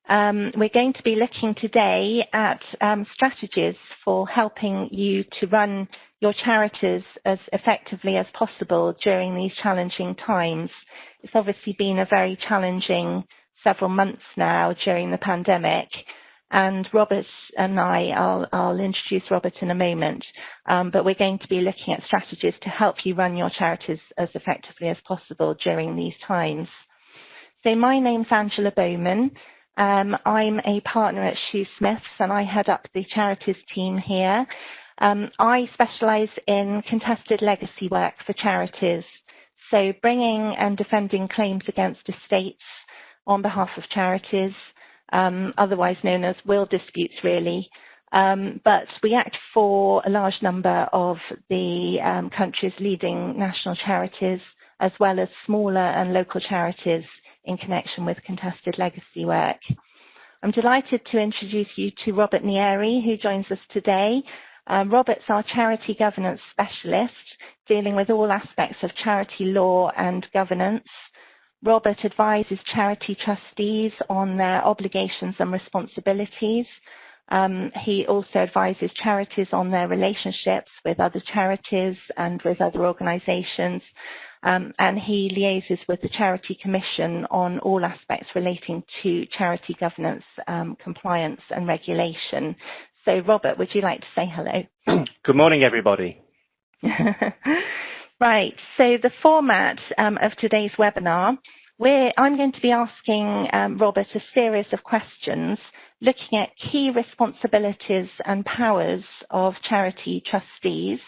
We're going to be looking today at strategies for helping you to run your charities as effectively as possible during these challenging times. It's obviously been a very challenging several months now during the pandemic, and Robert and I'll introduce Robert in a moment, but we're going to be looking at strategies to help you run your charities as effectively as possible during these times. So my name's Angela Bowman. I'm a partner at Shoosmiths and I head up the charities team here. I specialise in contested legacy work for charities, so bringing and defending claims against estates on behalf of charities, otherwise known as will disputes really. But we act for a large number of the country's leading national charities, as well as smaller and local charities in connection with contested legacy work. I'm delighted to introduce you to Robert Nieri, who joins us today. Robert's our charity governance specialist, dealing with all aspects of charity law and governance. Robert advises charity trustees on their obligations and responsibilities. He also advises charities on their relationships with other charities and with other organisations. And he liaises with the Charity Commission on all aspects relating to charity governance, compliance and regulation. So, Robert, would you like to say hello? Good morning, everybody. Right, so the format of today's webinar, I'm going to be asking Robert a series of questions looking at key responsibilities and powers of charity trustees,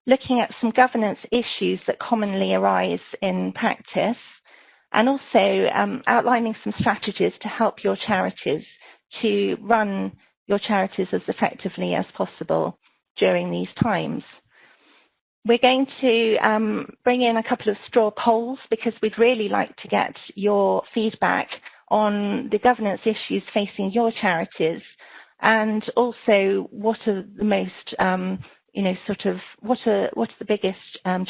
looking at some governance issues that commonly arise in practice, and also outlining some strategies to help your charities to run your charities as effectively as possible during these times. We're going to bring in a couple of straw polls because we'd really like to get your feedback on the governance issues facing your charities, and also what are the most what are the biggest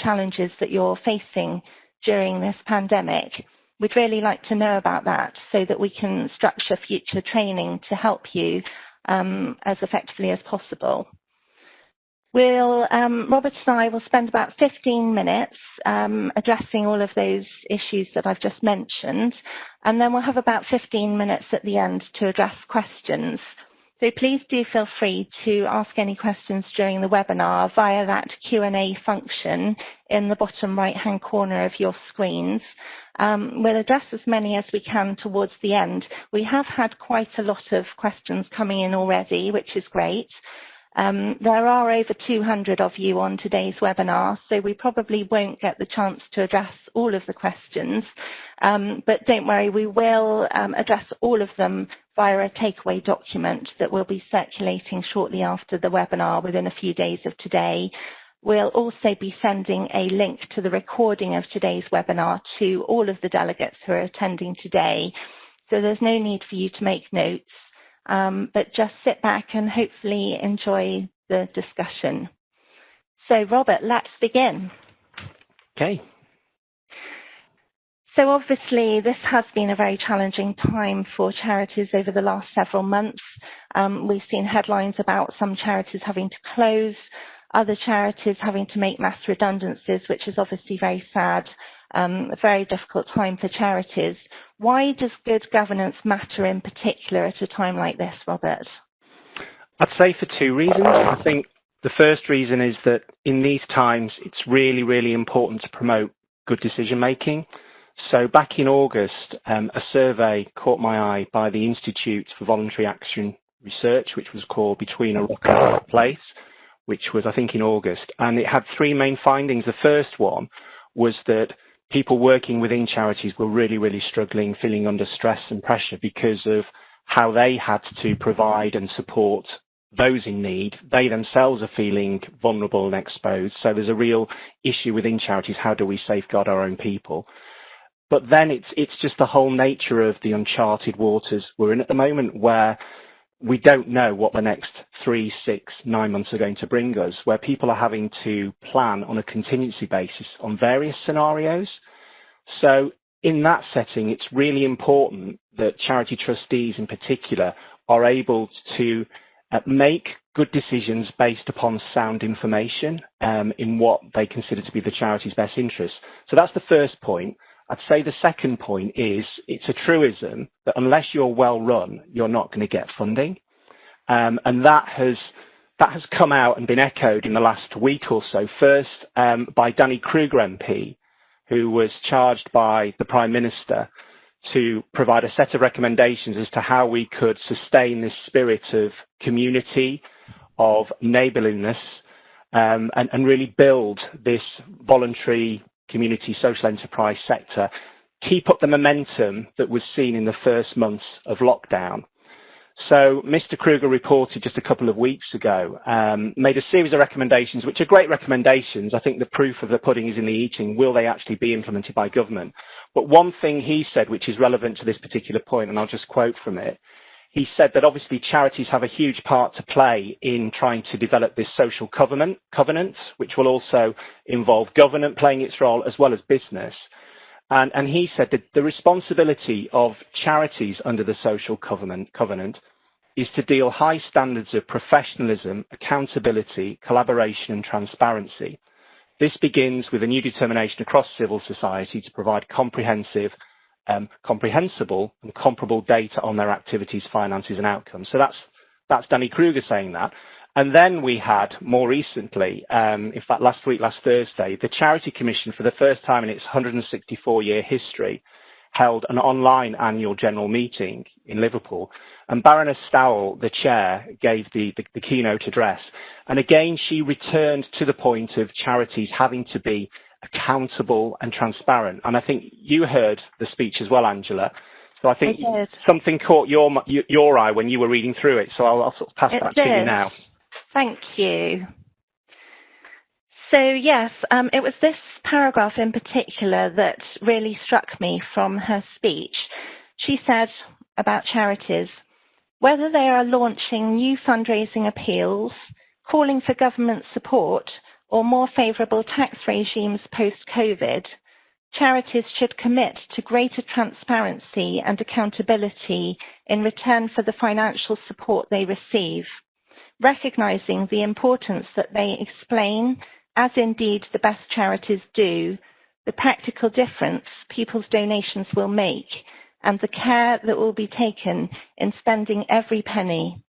challenges that you're facing during this pandemic. We'd really like to know about that so that we can structure future training to help you as effectively as possible. Robert and I will spend about 15 minutes addressing all of those issues that I've just mentioned, and then we'll have about 15 minutes at the end to address questions. So please do feel free to ask any questions during the webinar via that Q&A function in the bottom right-hand corner of your screens. We'll address as many as we can towards the end. We have had quite a lot of questions coming in already, which is great. There are over 200 of you on today's webinar, so we probably won't get the chance to address all of the questions. But don't worry, we will address all of them via a takeaway document that will be circulating shortly after the webinar within a few days of today. We'll also be sending a link to the recording of today's webinar to all of the delegates who are attending today. So there's no need for you to make notes, but just sit back and hopefully enjoy the discussion. So Robert, let's begin. Okay. So obviously this has been a very challenging time for charities over the last several months. We've seen headlines about some charities having to close, other charities having to make mass redundancies, which is obviously very sad, a very difficult time for charities. Why does good governance matter in particular at a time like this, Robert? I'd say for two reasons. I think the first reason is that in these times, it's really, really important to promote good decision making. So back in August, a survey caught my eye by the Institute for Voluntary Action Research, which was called Between a Rock and a Hard Place, which was, I think, in August. And it had three main findings. The first one was that people working within charities were really, really struggling, feeling under stress and pressure because of how they had to provide and support those in need. They themselves are feeling vulnerable and exposed. So there's a real issue within charities. How do we safeguard our own people? But then it's just the whole nature of the uncharted waters we're in at the moment, where we don't know what the next 3, 6, 9 months are going to bring us, where people are having to plan on a contingency basis on various scenarios. So in that setting, it's really important that charity trustees in particular are able to make good decisions based upon sound information in what they consider to be the charity's best interests. So that's the first point. I'd say the second point is it's a truism that unless you're well run, you're not going to get funding. And that has come out and been echoed in the last week or so. First, by Danny Kruger MP, who was charged by the Prime Minister to provide a set of recommendations as to how we could sustain this spirit of community, of neighbourliness, and really build this voluntary community social enterprise sector, keep up the momentum that was seen in the first months of lockdown. So Mr. Kruger reported just a couple of weeks ago, made a series of recommendations, which are great recommendations. I think the proof of the pudding is in the eating. Will they actually be implemented by government? But one thing he said, which is relevant to this particular point, and I'll just quote from it, he said that obviously charities have a huge part to play in trying to develop this social covenant, which will also involve government playing its role as well as business. And he said that the responsibility of charities under the social covenant is to deal high standards of professionalism, accountability, collaboration and transparency. This begins with a new determination across civil society to provide comprehensive, comprehensible and comparable data on their activities, finances and outcomes. So that's Danny Kruger saying that. And then we had, more recently, in fact last Thursday, the Charity Commission, for the first time in its 164-year history, held an online annual general meeting in Liverpool. And Baroness Stowell, the chair, gave the keynote address. And again, she returned to the point of charities having to be accountable and transparent. And I think you heard the speech as well, Angela. So I think something caught your eye when you were reading through it. So I'll sort of pass that to you now. Thank you. So yes, it was this paragraph in particular that really struck me from her speech. She said about charities, whether they are launching new fundraising appeals, calling for government support, or more favourable tax regimes post-COVID, charities should commit to greater transparency and accountability in return for the financial support they receive, recognising the importance that they explain, as indeed the best charities do, the practical difference people's donations will make and the care that will be taken in spending every penny.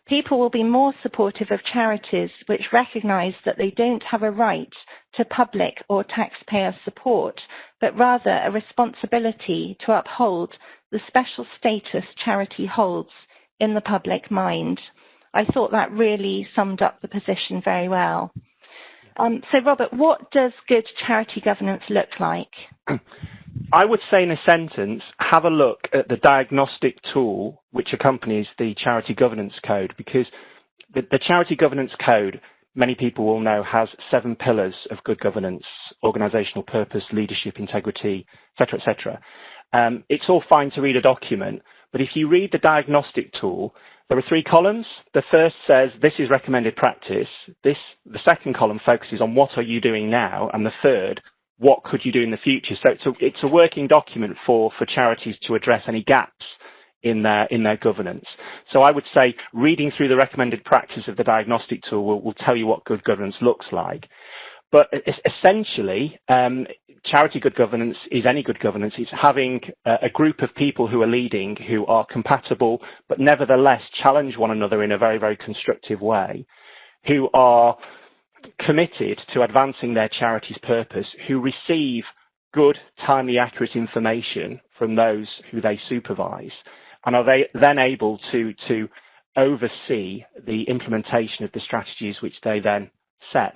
People will be more supportive of charities which recognise that they don't have a right to public or taxpayer support, but rather a responsibility to uphold the special status charity holds in the public mind. I thought that really summed up the position very well. So, Robert, what does good charity governance look like? I would say in a sentence, have a look at the diagnostic tool which accompanies the Charity Governance Code, because the Charity Governance Code, many people will know, has 7 pillars of good governance: organisational purpose, leadership, integrity, etc., etc. It's all fine to read a document, but if you read the diagnostic tool, there are 3 columns. The first says, this is recommended practice. The second column focuses on what are you doing now, and the third, what could you do in the future? So it's a working document for charities to address any gaps in their governance. So I would say reading through the recommended practice of the diagnostic tool will tell you what good governance looks like. But essentially, charity good governance is any good governance. It's having a group of people who are leading, who are compatible, but nevertheless challenge one another in a very, very constructive way, who are committed to advancing their charity's purpose, who receive good, timely, accurate information from those who they supervise, and are they then able to oversee the implementation of the strategies which they then set.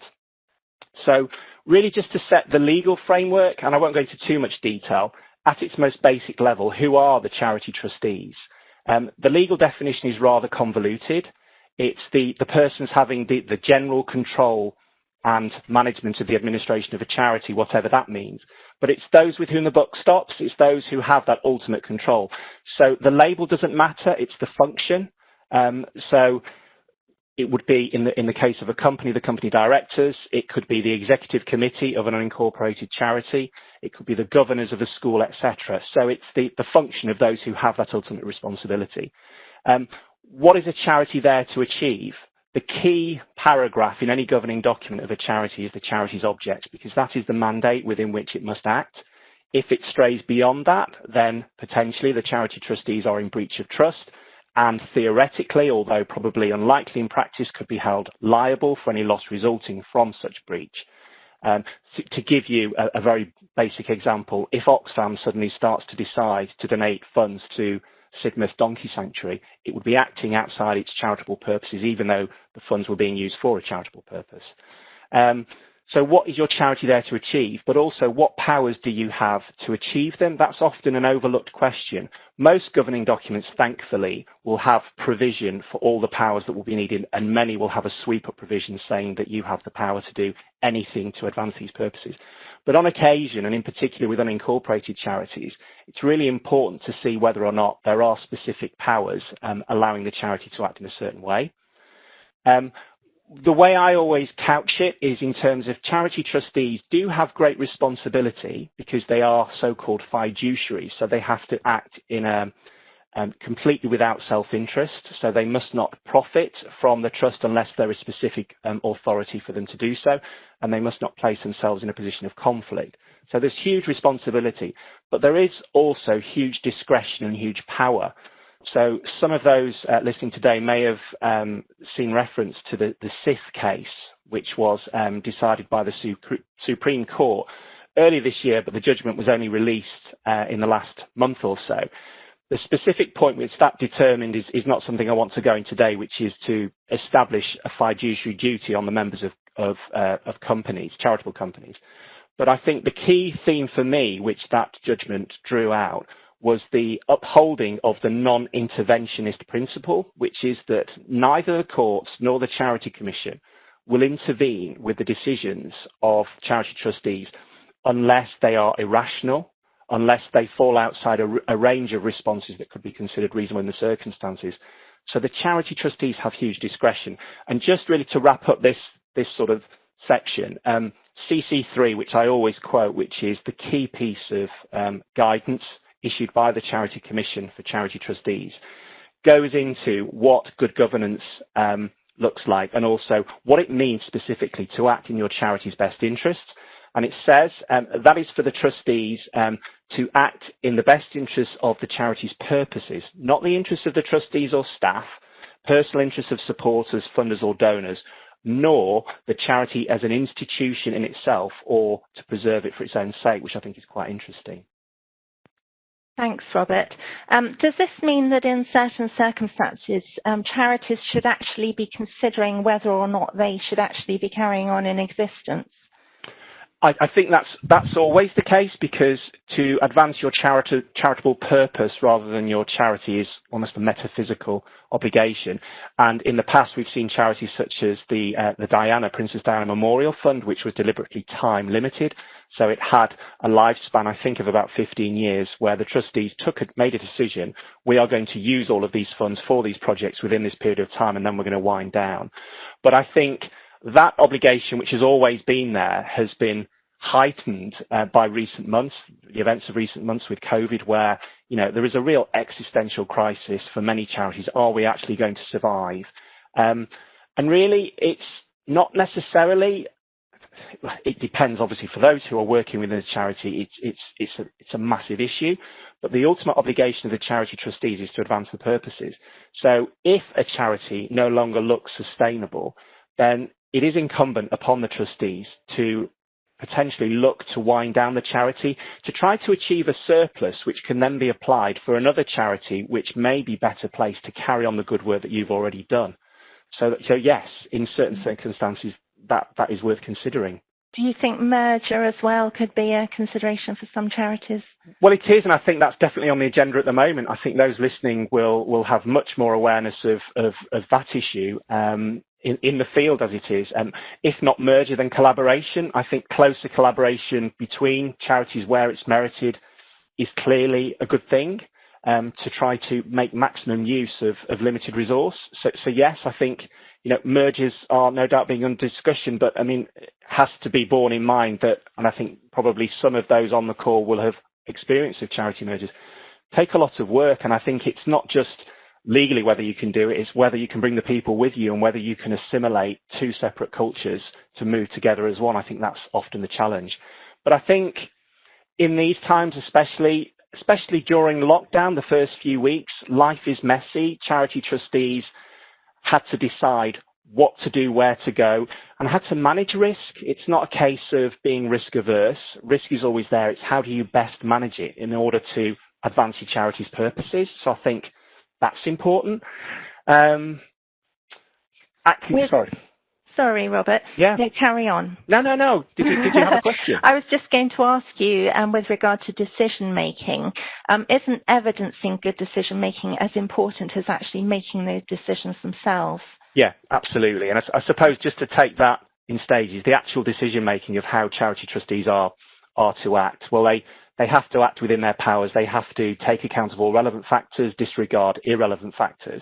So really just to set the legal framework, and I won't go into too much detail, at its most basic level, who are the charity trustees? The legal definition is rather convoluted. It's the persons having the general control and management of the administration of a charity, whatever that means. But it's those with whom the buck stops. It's those who have that ultimate control. So the label doesn't matter. It's the function. So it would be, in the case of a company, the company directors. It could be the executive committee of an unincorporated charity. It could be the governors of a school, etc. So it's the function of those who have that ultimate responsibility. What is a charity there to achieve? The key paragraph in any governing document of a charity is the charity's objects, because that is the mandate within which it must act. If it strays beyond that, then potentially the charity trustees are in breach of trust, and theoretically, although probably unlikely in practice, could be held liable for any loss resulting from such breach. To give you a very basic example, if Oxfam suddenly starts to decide to donate funds to Sidmouth Donkey Sanctuary, it would be acting outside its charitable purposes, even though the funds were being used for a charitable purpose. So what is your charity there to achieve? But also, what powers do you have to achieve them? That's often an overlooked question. Most governing documents, thankfully, will have provision for all the powers that will be needed, and many will have a sweep-up provision saying that you have the power to do anything to advance these purposes. But on occasion, and in particular with unincorporated charities, it's really important to see whether or not there are specific powers allowing the charity to act in a certain way. The way I always couch it is in terms of charity trustees do have great responsibility because they are so-called fiduciaries, so they have to act in completely without self-interest, so they must not profit from the trust unless there is specific authority for them to do so, and they must not place themselves in a position of conflict. So there's huge responsibility, but there is also huge discretion and huge power. So some of those listening today may have seen reference to the Sith case, which was decided by the Supreme Court earlier this year, but the judgment was only released in the last month or so. The specific point which that determined is not something I want to go into today, which is to establish a fiduciary duty on the members of companies, charitable companies. But I think the key theme for me, which that judgment drew out, was the upholding of the non-interventionist principle, which is that neither the courts nor the Charity Commission will intervene with the decisions of charity trustees unless they are irrational, unless they fall outside a range of responses that could be considered reasonable in the circumstances. So the charity trustees have huge discretion. And just really to wrap up this sort of section, CC3, which I always quote, which is the key piece of guidance issued by the Charity Commission for charity trustees, goes into what good governance looks like and also what it means specifically to act in your charity's best interests. And it says that is for the trustees to act in the best interests of the charity's purposes, not the interests of the trustees or staff, personal interests of supporters, funders or donors, nor the charity as an institution in itself or to preserve it for its own sake, which I think is quite interesting. Thanks, Robert. Does this mean that in certain circumstances, charities should actually be considering whether or not they should actually be carrying on in existence? I think that's always the case, because to advance your charitable purpose rather than your charity is almost a metaphysical obligation. And in the past, we've seen charities such as the Princess Diana Memorial Fund, which was deliberately time limited. So it had a lifespan, I think, of about 15 years, where the trustees made a decision: we are going to use all of these funds for these projects within this period of time, and then we're going to wind down. But I think that obligation, which has always been there, has been heightened by recent months, the events of recent months with COVID, where, you know, there is a real existential crisis for many charities. Are we actually going to survive? And really, it's not necessarily, it depends, obviously, for those who are working within a charity, it's a massive issue. But the ultimate obligation of the charity trustees is to advance the purposes. So if a charity no longer looks sustainable, then it is incumbent upon the trustees to potentially look to wind down the charity, to try to achieve a surplus which can then be applied for another charity which may be better placed to carry on the good work that you've already done. So yes, in certain circumstances, that is worth considering. Do you think merger as well could be a consideration for some charities? Well, it is, and I think that's definitely on the agenda at the moment. I think those listening will have much more awareness of that issue in the field as it is. If not merger, then collaboration. I think closer collaboration between charities where it's merited is clearly a good thing. to try to make maximum use of limited resource. So yes, I think mergers are no doubt being under discussion, but I mean, it has to be borne in mind that, and I think probably some of those on the call will have experience of charity mergers, take a lot of work, and I think it's not just legally whether you can do it, it's whether you can bring the people with you and whether you can assimilate two separate cultures to move together as one. I think that's often the challenge. But I think in these times, especially during lockdown, the first few weeks, life is messy. Charity trustees had to decide what to do, where to go, and had to manage risk. It's not a case of being risk averse. Risk is always there. It's how do you best manage it in order to advance your charity's purposes. So I think that's important. Sorry, Robert. Yeah. No, carry on. No. Did you have a question? I was just going to ask you, with regard to decision making, isn't evidencing good decision making as important as actually making those decisions themselves? Yeah, absolutely. And I suppose just to take that in stages, the actual decision making of how charity trustees are to act. Well, they have to act within their powers. They have to take account of all relevant factors, disregard irrelevant factors.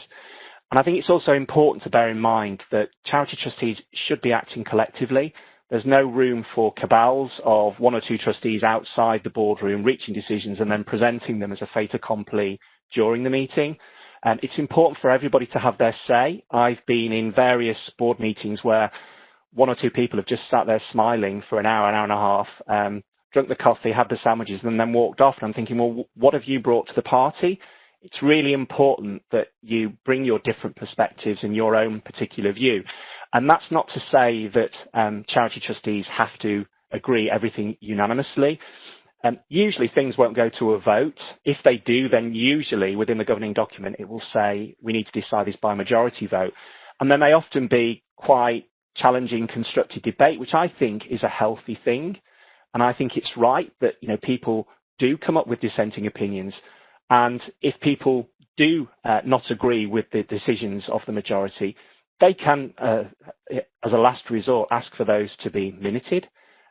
And I think it's also important to bear in mind that charity trustees should be acting collectively. There's no room for cabals of one or two trustees outside the boardroom reaching decisions and then presenting them as a fait accompli during the meeting. It's important for everybody to have their say. I've been in various board meetings where one or two people have just sat there smiling for an hour and a half, drunk the coffee, had the sandwiches, and then walked off. And I'm thinking, well, what have you brought to the party? It's really important that you bring your different perspectives and your own particular view. And that's not to say that charity trustees have to agree everything unanimously. Usually things won't go to a vote. If they do, then usually within the governing document, it will say we need to decide this by majority vote. And there may often be quite challenging, constructive debate, which I think is a healthy thing. And I think it's right that, people do come up with dissenting opinions. And if people do not agree with the decisions of the majority, they can, as a last resort, ask for those to be minuted.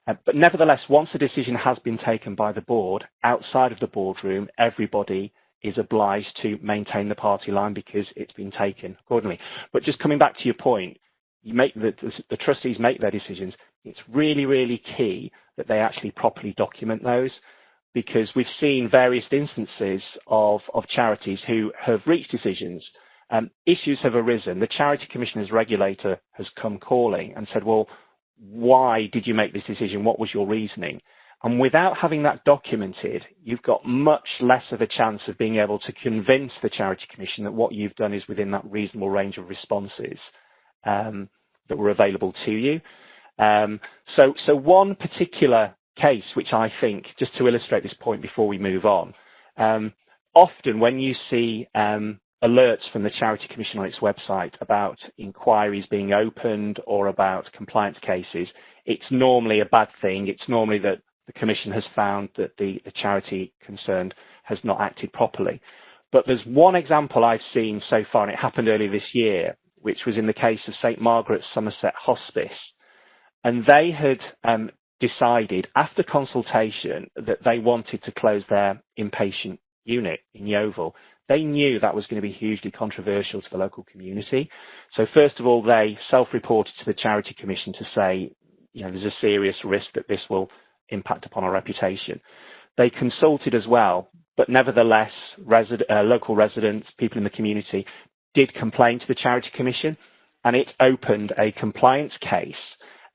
But nevertheless, once a decision has been taken by the board, outside of the boardroom, everybody is obliged to maintain the party line because it's been taken accordingly. But just coming back to your point, the trustees make their decisions. It's really, really key that they actually properly document those, because we've seen various instances of charities who have reached decisions. Issues have arisen. The Charity Commission as regulator has come calling and said, well, why did you make this decision? What was your reasoning? And without having that documented, you've got much less of a chance of being able to convince the Charity Commission that what you've done is within that reasonable range of responses that were available to you. So one particular case, which I think, just to illustrate this point before we move on, often when you see alerts from the Charity Commission on its website about inquiries being opened or about compliance cases, it's normally a bad thing. It's normally that the Commission has found that the charity concerned has not acted properly. But there's one example I've seen so far, and it happened earlier this year, which was in the case of St Margaret's Somerset Hospice. And they had decided after consultation that they wanted to close their inpatient unit in Yeovil. They knew that was going to be hugely controversial to the local community. So first of all, they self-reported to the Charity Commission to say, there's a serious risk that this will impact upon our reputation. They consulted as well, but nevertheless, local residents, people in the community, did complain to the Charity Commission, and it opened a compliance case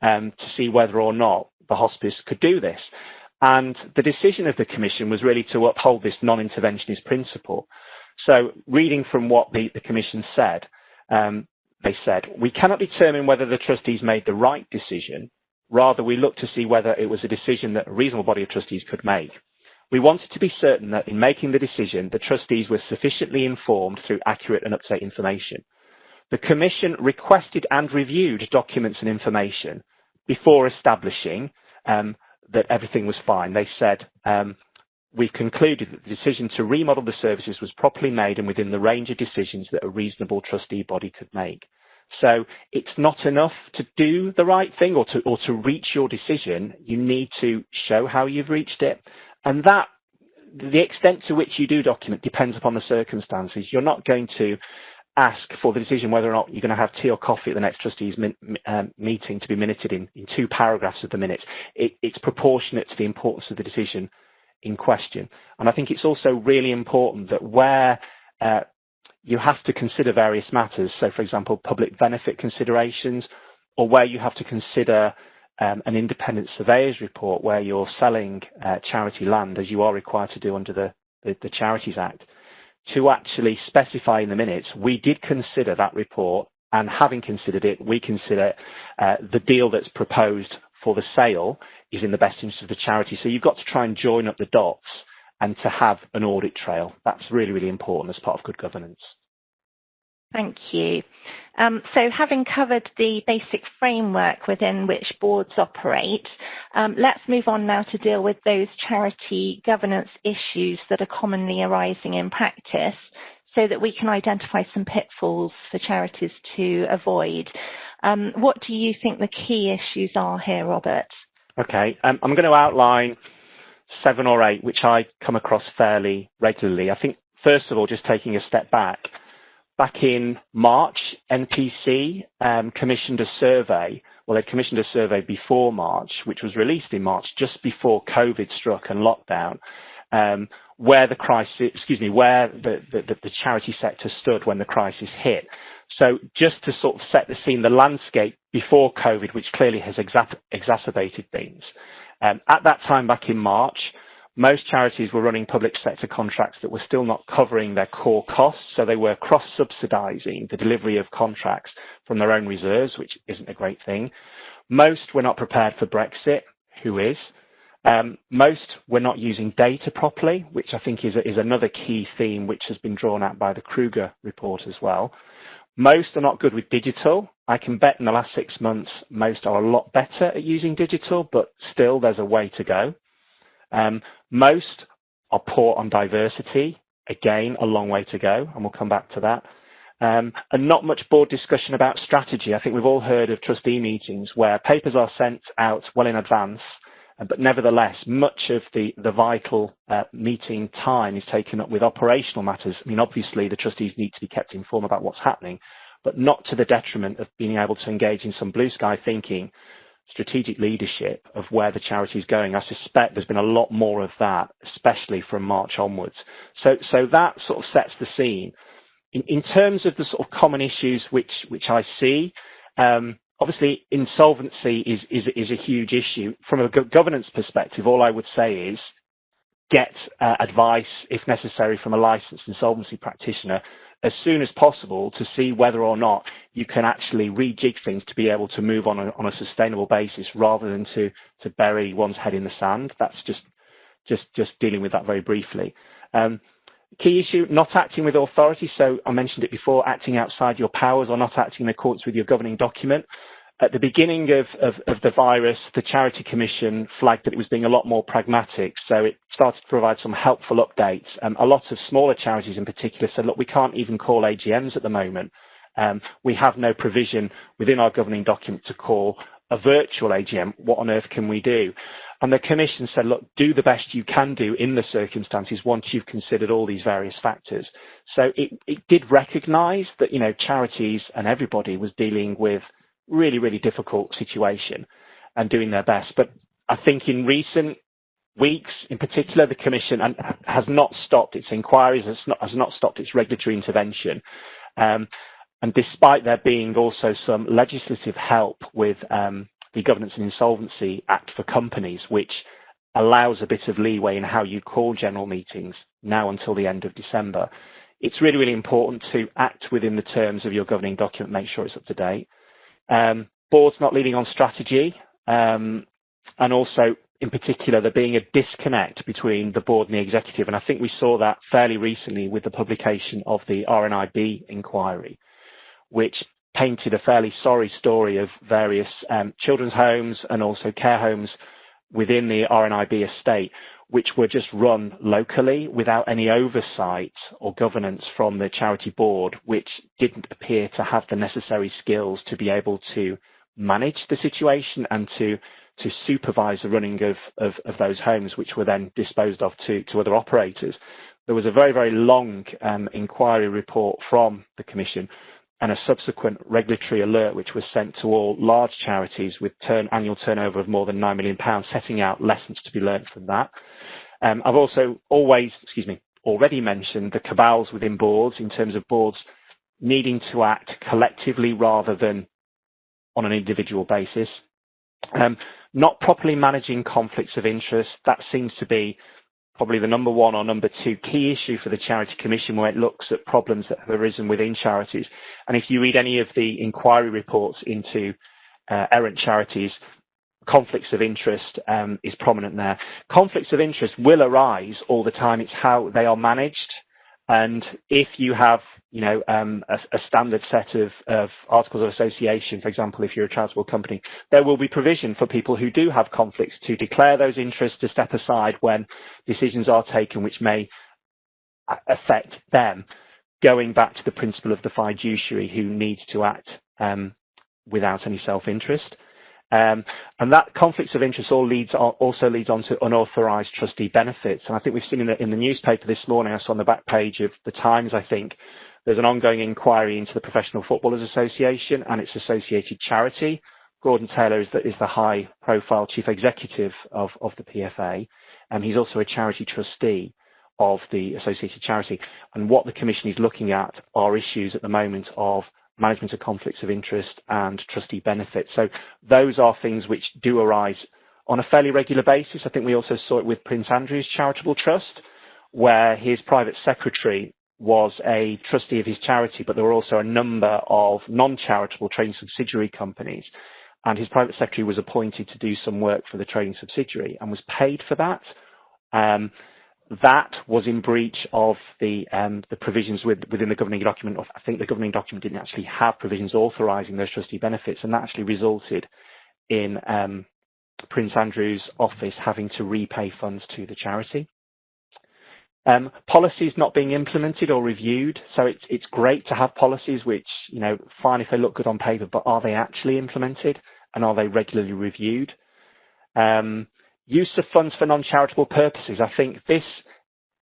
to see whether or not the hospice could do this. And the decision of the Commission was really to uphold this non-interventionist principle. So reading from what the Commission said, they said, we cannot determine whether the trustees made the right decision. Rather, we look to see whether it was a decision that a reasonable body of trustees could make. We wanted to be certain that in making the decision, the trustees were sufficiently informed through accurate and up-to-date information. The Commission requested and reviewed documents and information before establishing that everything was fine. They said, we've concluded that the decision to remodel the services was properly made and within the range of decisions that a reasonable trustee body could make. So it's not enough to do the right thing or to reach your decision. You need to show how you've reached it. And that the extent to which you do document depends upon the circumstances. You're not going to ask for the decision whether or not you're going to have tea or coffee at the next trustees meeting to be minuted in 2 paragraphs of the minutes. It's proportionate to the importance of the decision in question. And I think it's also really important that where you have to consider various matters, so for example, public benefit considerations, or where you have to consider an independent surveyor's report where you're selling charity land, as you are required to do under the Charities Act, to actually specify in the minutes, we did consider that report, and having considered it, we consider the deal that's proposed for the sale is in the best interest of the charity. So you've got to try and join up the dots and to have an audit trail. That's really, really important as part of good governance. Thank you. So having covered the basic framework within which boards operate, let's move on now to deal with those charity governance issues that are commonly arising in practice so that we can identify some pitfalls for charities to avoid. What do you think the key issues are here, Robert? Okay, I'm going to outline 7 or 8 which I come across fairly regularly. I think, first of all, just taking a step back in March, NPC commissioned a survey. Well, they commissioned a survey before March, which was released in March, just before COVID struck and lockdown, where the crisis, where the charity sector stood when the crisis hit. So just to sort of set the scene, the landscape before COVID, which clearly has exacerbated things. At that time, back in March, most charities were running public sector contracts that were still not covering their core costs, so they were cross-subsidising the delivery of contracts from their own reserves, which isn't a great thing. Most were not prepared for Brexit, who is. Most were not using data properly, which I think is another key theme which has been drawn out by the Kruger report as well. Most are not good with digital. I can bet in the last 6 months, most are a lot better at using digital, but still there's a way to go. Most are poor on diversity. Again, a long way to go, and we'll come back to that. And not much board discussion about strategy. I think we've all heard of trustee meetings where papers are sent out well in advance, but nevertheless, much of the vital meeting time is taken up with operational matters. I mean, obviously, the trustees need to be kept informed about what's happening, but not to the detriment of being able to engage in some blue sky thinking, strategic leadership of where the charity is going. I suspect there's been a lot more of that, especially from March onwards. So that sort of sets the scene. In terms of the sort of common issues which I see, obviously insolvency is a huge issue. From a governance perspective, all I would say is get advice, if necessary, from a licensed insolvency practitioner as soon as possible to see whether or not you can actually rejig things to be able to move on a sustainable basis rather than to bury one's head in the sand. That's just dealing with that very briefly. Key issue, not acting with authority. So I mentioned it before, acting outside your powers or not acting in accordance with your governing document. At the beginning of the virus, the Charity Commission flagged that it was being a lot more pragmatic, so it started to provide some helpful updates. A lot of smaller charities in particular said, look, we can't even call AGMs at the moment. We have no provision within our governing document to call a virtual AGM. What on earth can we do? And the Commission said, look, do the best you can do in the circumstances once you've considered all these various factors. So it did recognise that, you know, charities and everybody was dealing with really, really difficult situation and doing their best. But I think in recent weeks, in particular, the Commission has not stopped its inquiries, has not stopped its regulatory intervention. And despite there being also some legislative help with the Governance and Insolvency Act for companies, which allows a bit of leeway in how you call general meetings now until the end of December, it's really, really important to act within the terms of your governing document, make sure it's up to date. Boards not leading on strategy, and also, in particular, there being a disconnect between the board and the executive. And I think we saw that fairly recently with the publication of the RNIB inquiry, which painted a fairly sorry story of various children's homes and also care homes within the RNIB estate, which were just run locally without any oversight or governance from the charity board, which didn't appear to have the necessary skills to be able to manage the situation and to supervise the running of those homes, which were then disposed of to other operators. There was a very, very long inquiry report from the Commission and a subsequent regulatory alert which was sent to all large charities with annual turnover of more than £9 million, setting out lessons to be learned from that. I've also already mentioned the cabals within boards, in terms of boards needing to act collectively rather than on an individual basis. Not properly managing conflicts of interest, that seems to be probably the number one or number two key issue for the Charity Commission, where it looks at problems that have arisen within charities. And if you read any of the inquiry reports into errant charities, conflicts of interest is prominent there. Conflicts of interest will arise all the time. It's how they are managed. And if you have, a standard set of articles of association, for example, if you're a charitable company, there will be provision for people who do have conflicts to declare those interests, to step aside when decisions are taken which may affect them, going back to the principle of the fiduciary who needs to act without any self-interest. And that conflicts of interest also leads on to unauthorised trustee benefits. And I think we've seen in the newspaper this morning, I saw on the back page of the Times, I think, there's an ongoing inquiry into the Professional Footballers Association and its associated charity. Gordon Taylor is the high-profile chief executive of the PFA, and he's also a charity trustee of the associated charity. And what the Commission is looking at are issues at the moment of management of conflicts of interest and trustee benefits. So those are things which do arise on a fairly regular basis. I think we also saw it with Prince Andrew's Charitable Trust, where his private secretary was a trustee of his charity, but there were also a number of non-charitable trading subsidiary companies. And his private secretary was appointed to do some work for the trading subsidiary and was paid for that. That was in breach of the provisions within the governing document. I think the governing document didn't actually have provisions authorising those trustee benefits, and that actually resulted in Prince Andrew's office having to repay funds to the charity. Policies not being implemented or reviewed. So it's great to have policies which, fine if they look good on paper, but are they actually implemented and are they regularly reviewed? Use of funds for non-charitable purposes. I think this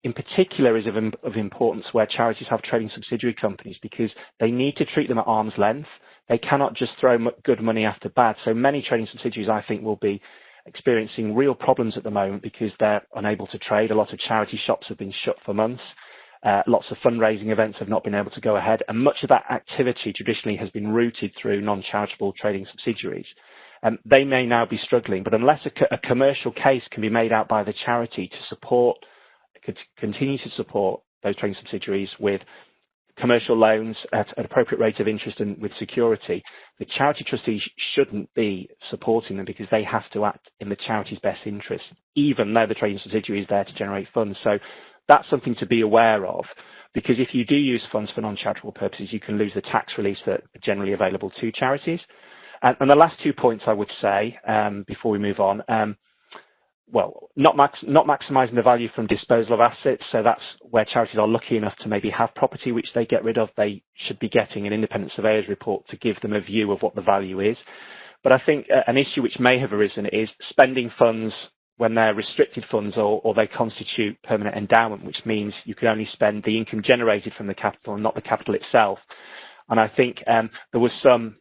in particular is of importance where charities have trading subsidiary companies, because they need to treat them at arm's length. They cannot just throw good money after bad. So many trading subsidiaries, I think, will be experiencing real problems at the moment because they're unable to trade. A lot of charity shops have been shut for months. Lots of fundraising events have not been able to go ahead. And much of that activity traditionally has been routed through non-charitable trading subsidiaries. They may now be struggling, but unless a commercial case can be made out by the charity to continue to support those trading subsidiaries with commercial loans at an appropriate rate of interest and with security, the charity trustees shouldn't be supporting them because they have to act in the charity's best interest, even though the trading subsidiary is there to generate funds. So that's something to be aware of, because if you do use funds for non-charitable purposes, you can lose the tax reliefs that are generally available to charities. And the last 2 points I would say before we move on, not maximising the value from disposal of assets. So that's where charities are lucky enough to maybe have property which they get rid of. They should be getting an independent surveyor's report to give them a view of what the value is. But I think an issue which may have arisen is spending funds when they're restricted funds or they constitute permanent endowment, which means you can only spend the income generated from the capital and not the capital itself. And I think there was some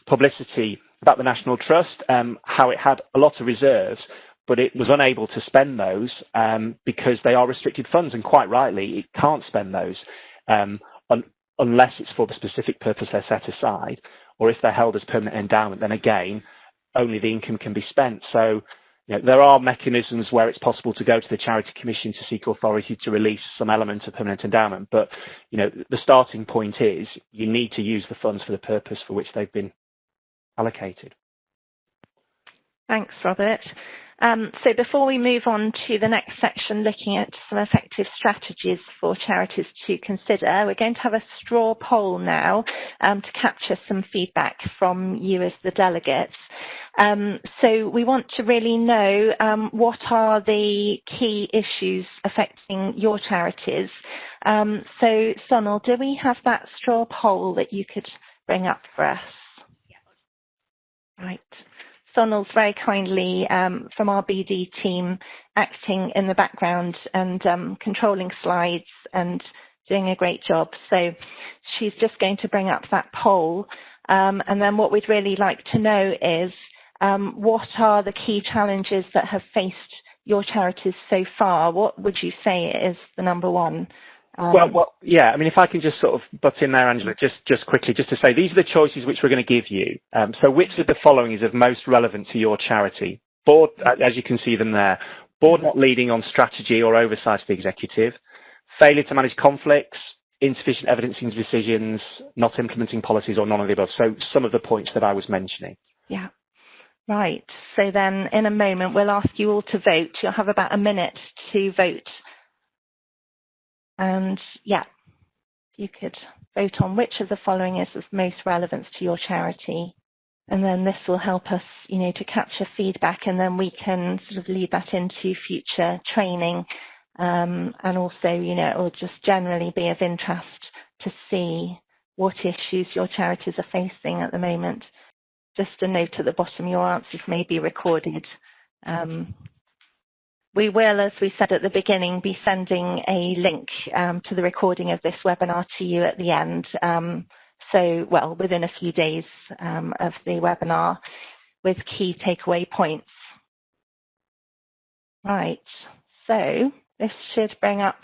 publicity about the National Trust, how it had a lot of reserves, but it was unable to spend those because they are restricted funds, and quite rightly, it can't spend those unless it's for the specific purpose they're set aside, or if they're held as permanent endowment, then again, only the income can be spent. So there are mechanisms where it's possible to go to the Charity Commission to seek authority to release some element of permanent endowment, but the starting point is you need to use the funds for the purpose for which they've been allocated. Thanks, Robert. So before we move on to the next section, looking at some effective strategies for charities to consider, we're going to have a straw poll now to capture some feedback from you as the delegates. So we want to really know what are the key issues affecting your charities. So Sonal, do we have that straw poll that you could bring up for us? Right. Sonal's very kindly from our BD team acting in the background and controlling slides and doing a great job. So she's just going to bring up that poll. And then what we'd really like to know is what are the key challenges that have faced your charities so far? What would you say is the number one? Well, yeah, I mean, if I can just sort of butt in there, Angela, just quickly, just to say, these are the choices which we're going to give you. So which of the following is of most relevant to your charity? Board, as you can see them there, board not leading on strategy or oversight of the executive, failure to manage conflicts, insufficient evidence in decisions, not implementing policies, or none of the above. So some of the points that I was mentioning. Yeah. Right. So then in a moment, we'll ask you all to vote. You'll have about a minute to vote. And yeah, you could vote on which of the following is of most relevance to your charity. And then this will help us, to capture feedback, and then we can sort of lead that into future training. And also, it will just generally be of interest to see what issues your charities are facing at the moment. Just a note at the bottom, your answers may be recorded. We will, as we said at the beginning, be sending a link to the recording of this webinar to you at the end. Within a few days of the webinar with key takeaway points. Right, so this should bring up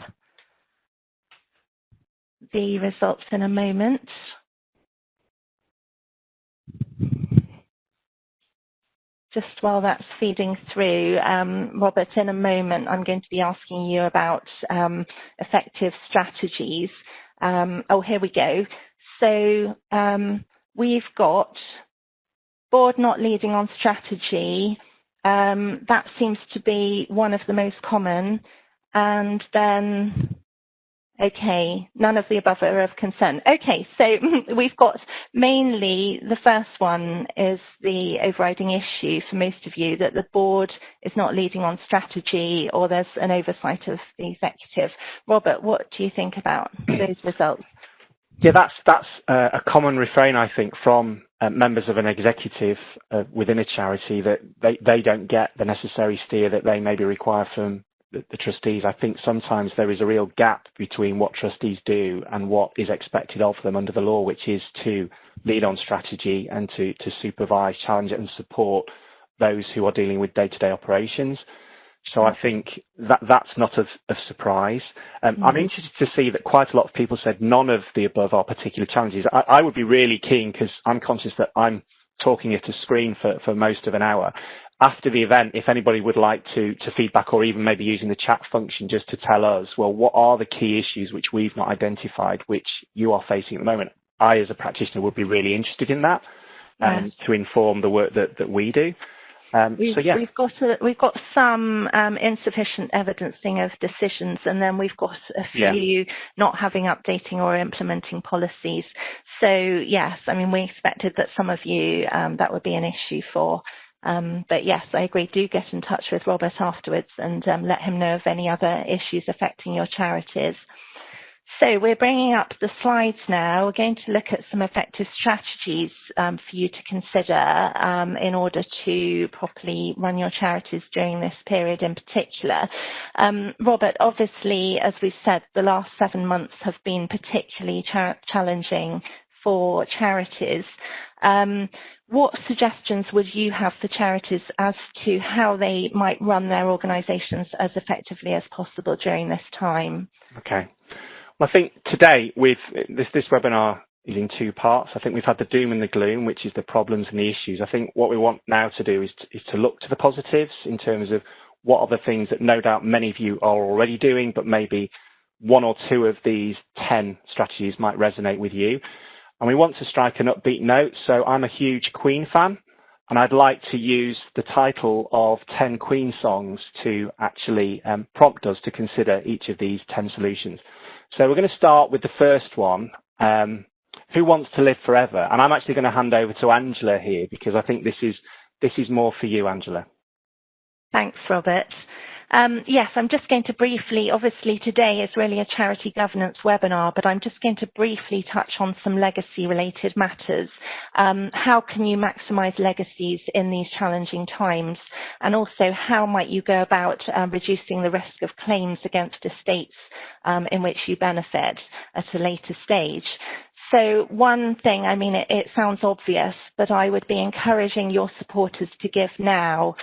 the results in a moment. Just while that's feeding through, Robert, in a moment, I'm going to be asking you about effective strategies. Here we go. So we've got board not leading on strategy. That seems to be one of the most common. And then, okay, none of the above are of concern. Okay, so we've got mainly the first one is the overriding issue for most of you, that the board is not leading on strategy or there's an oversight of the executive. Robert, what do you think about those results? Yeah, that's a common refrain, I think, from members of an executive within a charity, that they don't get the necessary steer that they maybe require from the trustees. I think sometimes there is a real gap between what trustees do and what is expected of them under the law, which is to lead on strategy and to supervise, challenge and support those who are dealing with day-to-day operations. So I think that's not of surprise. I'm interested to see that quite a lot of people said none of the above are particular challenges. I would be really keen, because I'm conscious that I'm talking at a screen for most of an hour. After the event, if anybody would like to feedback, or even maybe using the chat function just to tell us, well, what are the key issues which we've not identified, which you are facing at the moment? I, as a practitioner, would be really interested in that, to inform the work that we do. We've got some insufficient evidencing of decisions, and then we've got a few not having updating or implementing policies. So yes, I mean, we expected that some of you that would be an issue for. But yes, I agree. Do get in touch with Robert afterwards and let him know of any other issues affecting your charities. So we're bringing up the slides now. We're going to look at some effective strategies for you to consider in order to properly run your charities during this period in particular. Robert, obviously, as we've said, the last 7 months have been particularly challenging for charities. What suggestions would you have for charities as to how they might run their organisations as effectively as possible during this time? Okay. Well, I think today, with this webinar is in 2 parts. I think we've had the doom and the gloom, which is the problems and the issues. I think what we want now to do is to look to the positives in terms of what are the things that no doubt many of you are already doing, but maybe 1 or 2 of these 10 strategies might resonate with you. And we want to strike an upbeat note. So I'm a huge Queen fan, and I'd like to use the title of 10 Queen songs to actually prompt us to consider each of these 10 solutions. So we're going to start with the first one, Who Wants to Live Forever? And I'm actually going to hand over to Angela here, because I think this is more for you, Angela. Thanks, Robert. Yes, I'm just going to briefly, obviously today is really a charity governance webinar, but I'm just going to briefly touch on some legacy related matters. How can you maximise legacies in these challenging times? And also how might you go about reducing the risk of claims against estates in which you benefit at a later stage? So one thing, I mean, it sounds obvious, but I would be encouraging your supporters to give now.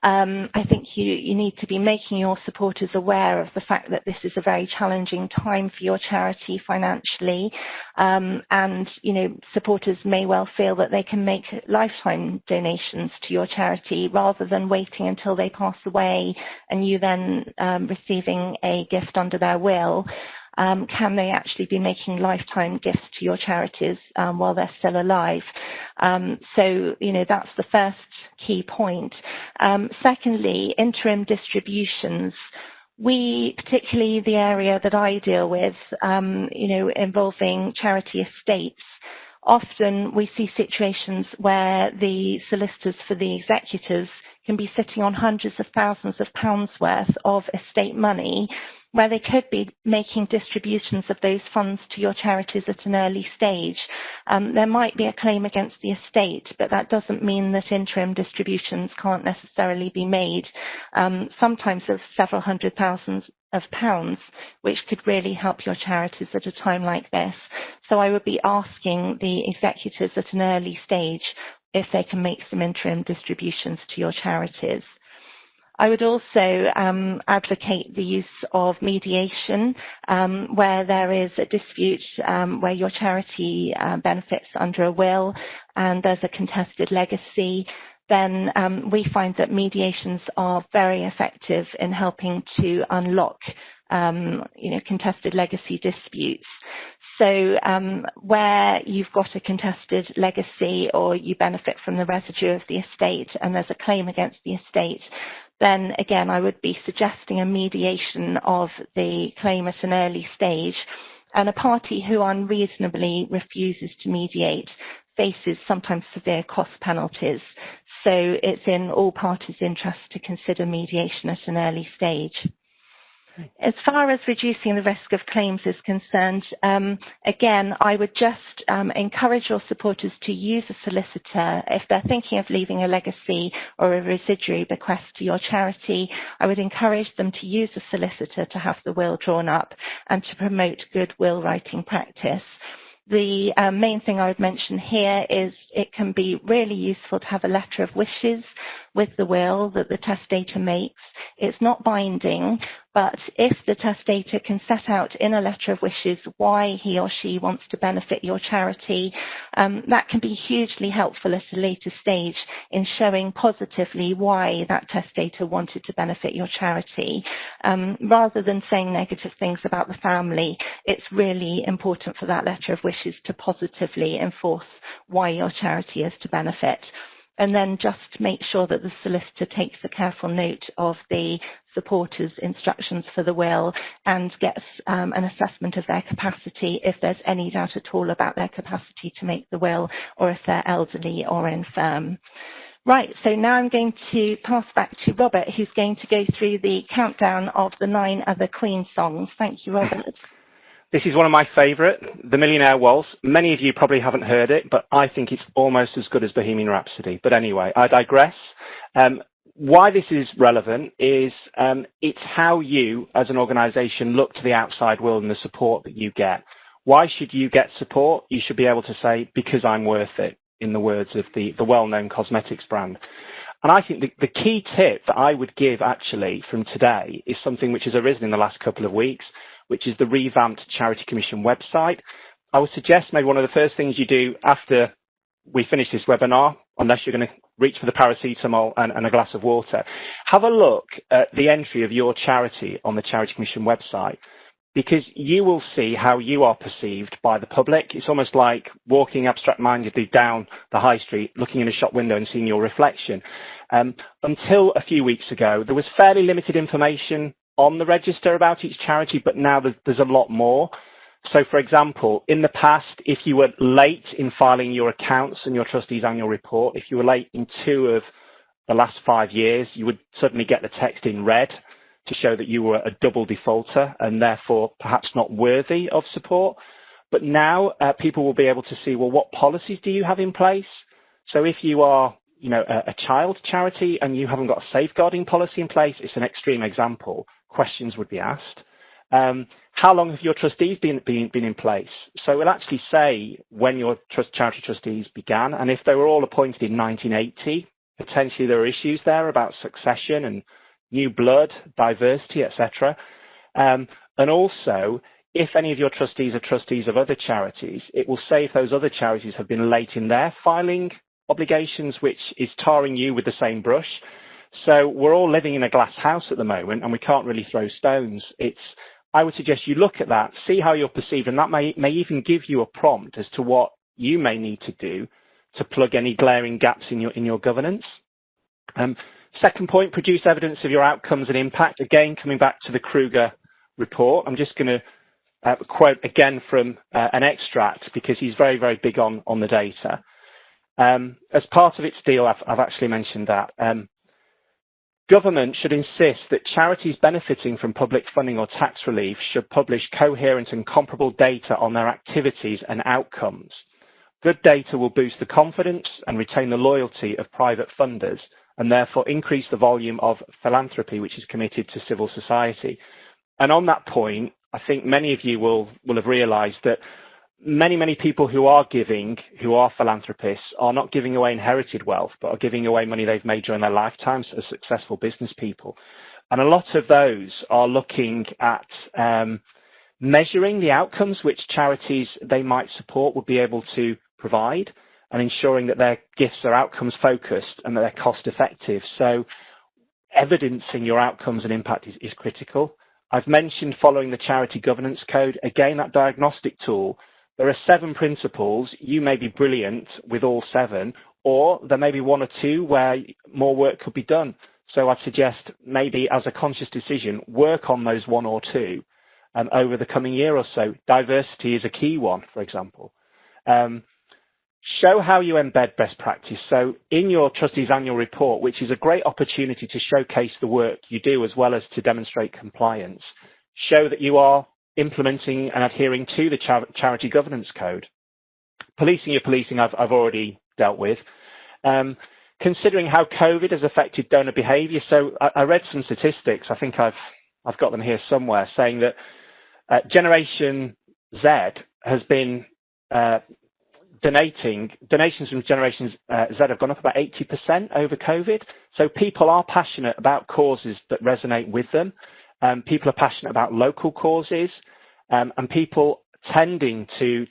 I think you need to be making your supporters aware of the fact that this is a very challenging time for your charity financially, and supporters may well feel that they can make lifetime donations to your charity rather than waiting until they pass away and you then receiving a gift under their will. Can they actually be making lifetime gifts to your charities while they're still alive? So, that's the first key point. Secondly, interim distributions. We, particularly the area that I deal with, involving charity estates, often we see situations where the solicitors for the executors can be sitting on hundreds of thousands of pounds worth of estate money, where they could be making distributions of those funds to your charities at an early stage. There might be a claim against the estate, but that doesn't mean that interim distributions can't necessarily be made, sometimes of several hundred thousands of pounds, which could really help your charities at a time like this. So I would be asking the executors at an early stage if they can make some interim distributions to your charities. I would also advocate the use of mediation where there is a dispute where your charity benefits under a will and there's a contested legacy. Then we find that mediations are very effective in helping to unlock contested legacy disputes. So where you've got a contested legacy or you benefit from the residue of the estate and there's a claim against the estate, then again, I would be suggesting a mediation of the claim at an early stage. And a party who unreasonably refuses to mediate faces sometimes severe cost penalties. So it's in all parties' interest to consider mediation at an early stage. As far as reducing the risk of claims is concerned, again, I would just encourage your supporters to use a solicitor. If they're thinking of leaving a legacy or a residuary bequest to your charity, I would encourage them to use a solicitor to have the will drawn up and to promote good will writing practice. The main thing I would mention here is it can be really useful to have a letter of wishes with the will that the testator makes. It's not binding, but if the testator can set out in a letter of wishes why he or she wants to benefit your charity, that can be hugely helpful at a later stage in showing positively why that testator wanted to benefit your charity. Rather than saying negative things about the family, it's really important for that letter of wishes to positively enforce why your charity is to benefit. And then just make sure that the solicitor takes a careful note of the supporters' instructions for the will and gets an assessment of their capacity if there's any doubt at all about their capacity to make the will or if they're elderly or infirm. Right, so now I'm going to pass back to Robert, who's going to go through the countdown of the 9 other Queen songs. Thank you, Robert. This is one of my favourite, The Millionaire Waltz. Many of you probably haven't heard it, but I think it's almost as good as Bohemian Rhapsody. But anyway, I digress. Why this is relevant is it's how you, as an organisation, look to the outside world and the support that you get. Why should you get support? You should be able to say, because I'm worth it, in the words of the well-known cosmetics brand. And I think the key tip that I would give, actually, from today is something which has arisen in the last couple of weeks, which is the revamped Charity Commission website. I would suggest maybe one of the first things you do after we finish this webinar, unless you're going to reach for the paracetamol and a glass of water, have a look at the entry of your charity on the Charity Commission website, because you will see how you are perceived by the public. It's almost like walking abstract-mindedly down the high street, looking in a shop window and seeing your reflection. Until a few weeks ago, there was fairly limited information on the register about each charity, but now there's a lot more. So, for example, in the past, if you were late in filing your accounts and your trustees' annual report, if you were late in 2 of the last 5 years, you would suddenly get the text in red to show that you were a double defaulter and therefore perhaps not worthy of support. But now people will be able to see, well, what policies do you have in place? So if you are, a child charity and you haven't got a safeguarding policy in place, it's an extreme example. Questions would be asked. How long have your trustees been in place? So it'll actually say when your charity trustees began, and if they were all appointed in 1980, potentially there are issues there about succession and new blood, diversity, etc. And also, if any of your trustees are trustees of other charities, it will say if those other charities have been late in their filing obligations, which is tarring you with the same brush. So we're all living in a glass house at the moment, and we can't really throw stones. I would suggest you look at that, see how you're perceived, and that may even give you a prompt as to what you may need to do to plug any glaring gaps in your governance. Second point, produce evidence of your outcomes and impact. Again, coming back to the Kruger report, I'm just going to quote again from an extract because he's very, very big on the data. As part of its deal, I've actually mentioned that. Government should insist that charities benefiting from public funding or tax relief should publish coherent and comparable data on their activities and outcomes. Good data will boost the confidence and retain the loyalty of private funders and therefore increase the volume of philanthropy which is committed to civil society. And on that point, I think many of you will have realised that many people who are giving, who are philanthropists, are not giving away inherited wealth, but are giving away money they've made during their lifetimes as successful business people. And a lot of those are looking at measuring the outcomes which charities they might support would be able to provide and ensuring that their gifts are outcomes focused and that they're cost effective. So evidencing your outcomes and impact is critical. I've mentioned following the Charity Governance Code. Again, that diagnostic tool. There are 7 principles. You may be brilliant with all 7, or there may be 1 or 2 where more work could be done. So I'd suggest maybe as a conscious decision, work on those 1 or 2 over the coming year or so. Diversity is a key one, for example. Show how you embed best practice. So in your trustees annual report, which is a great opportunity to showcase the work you do as well as to demonstrate compliance, show that you are implementing and adhering to the Charity Governance Code. Policing your policing I've already dealt with. Considering how COVID has affected donor behaviour, so I read some statistics, I think I've got them here somewhere, saying that Generation Z has been donations from Generation Z have gone up about 80% over COVID. So people are passionate about causes that resonate with them. People are passionate about local causes, and people tending to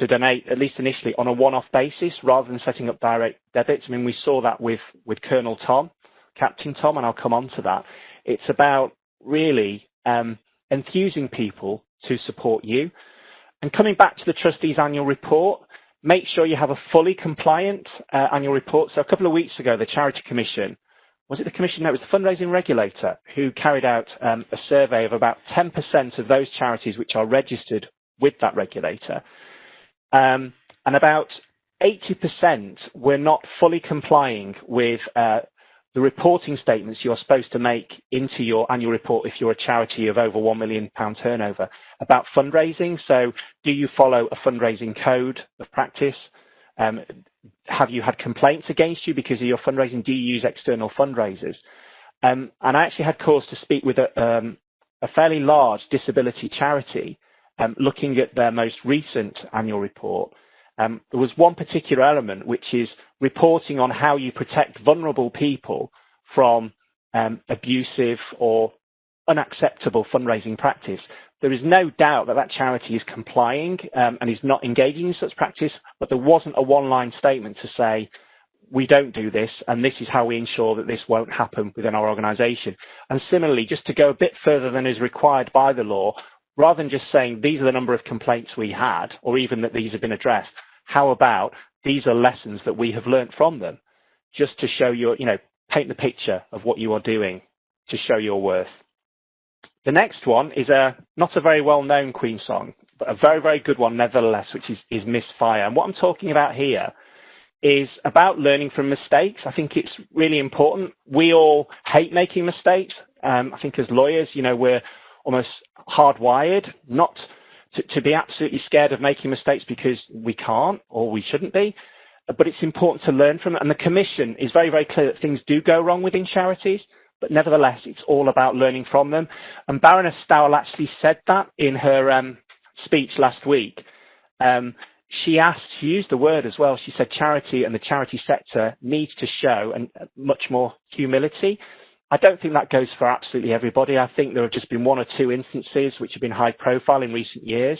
donate, at least initially, on a one-off basis rather than setting up direct debits. I mean, we saw that with Colonel Tom, Captain Tom, and I'll come on to that. It's about really enthusing people to support you. And coming back to the trustees' annual report, make sure you have a fully compliant annual report. So a couple of weeks ago, the Charity Commission, was it the Commission? No, it was the fundraising regulator who carried out a survey of about 10% of those charities which are registered with that regulator. And about 80% were not fully complying with the reporting statements you're supposed to make into your annual report if you're a charity of over £1 million turnover about fundraising. So do you follow a fundraising code of practice? Have you had complaints against you because of your fundraising? Do you use external fundraisers? And I actually had cause to speak with a fairly large disability charity looking at their most recent annual report. There was one particular element which is reporting on how you protect vulnerable people from abusive or unacceptable fundraising practice. There is no doubt that that charity is complying and is not engaging in such practice, but there wasn't a one-line statement to say, we don't do this, and this is how we ensure that this won't happen within our organisation. And similarly, just to go a bit further than is required by the law, rather than just saying these are the number of complaints we had, or even that these have been addressed, how about these are lessons that we have learnt from them, just to show your, paint the picture of what you are doing to show your worth. The next one is not a very well-known Queen song, but a very, very good one nevertheless, which is Misfire. And what I'm talking about here is about learning from mistakes. I think it's really important. We all hate making mistakes. I think as lawyers, we're almost hardwired not to be absolutely scared of making mistakes because we can't or we shouldn't be, but it's important to learn from it. And the Commission is very, very clear that things do go wrong within charities, but nevertheless, it's all about learning from them. And Baroness Stowell actually said that in her speech last week. She used the word as well. She said charity and the charity sector needs to show much more humility. I don't think that goes for absolutely everybody. I think there have just been one or two instances which have been high profile in recent years,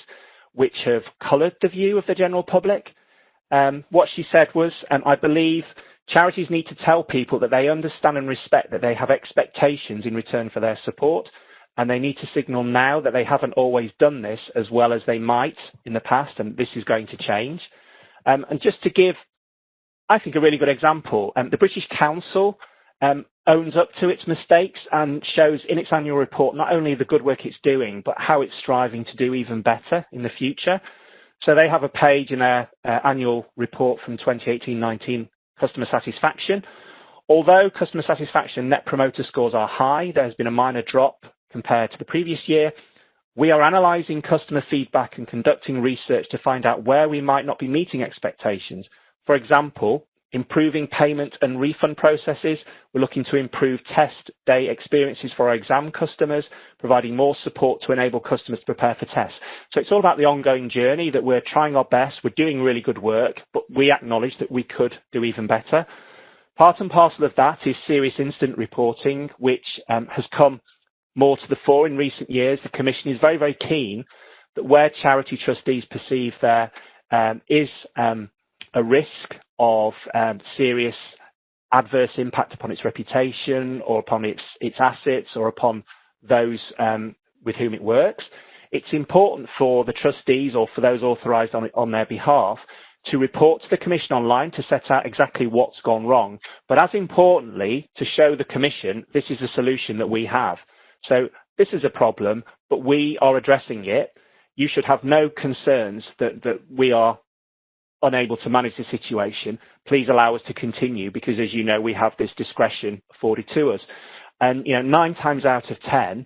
which have coloured the view of the general public. What she said was, I believe charities need to tell people that they understand and respect that they have expectations in return for their support, and they need to signal now that they haven't always done this as well as they might in the past, and this is going to change. And just to give, I think, a really good example, the British Council owns up to its mistakes and shows in its annual report not only the good work it's doing, but how it's striving to do even better in the future. So they have a page in their annual report from 2018-19, customer satisfaction. Although customer satisfaction net promoter scores are high, there's been a minor drop compared to the previous year. We are analysing customer feedback and conducting research to find out where we might not be meeting expectations. For example, improving payment and refund processes. We're looking to improve test day experiences for our exam customers, providing more support to enable customers to prepare for tests. So it's all about the ongoing journey that we're trying our best. We're doing really good work, but we acknowledge that we could do even better. Part and parcel of that is serious incident reporting, which has come more to the fore in recent years. The Commission is very, very keen that where charity trustees perceive there is a risk of serious adverse impact upon its reputation or upon its assets or upon those with whom it works, it's important for the trustees or for those authorised on their behalf to report to the Commission online to set out exactly what's gone wrong, but as importantly, to show the Commission this is a solution that we have. So this is a problem, but we are addressing it. You should have no concerns that we are unable to manage the situation. Please allow us to continue because, as you know, we have this discretion afforded to us. And 9 times out of 10,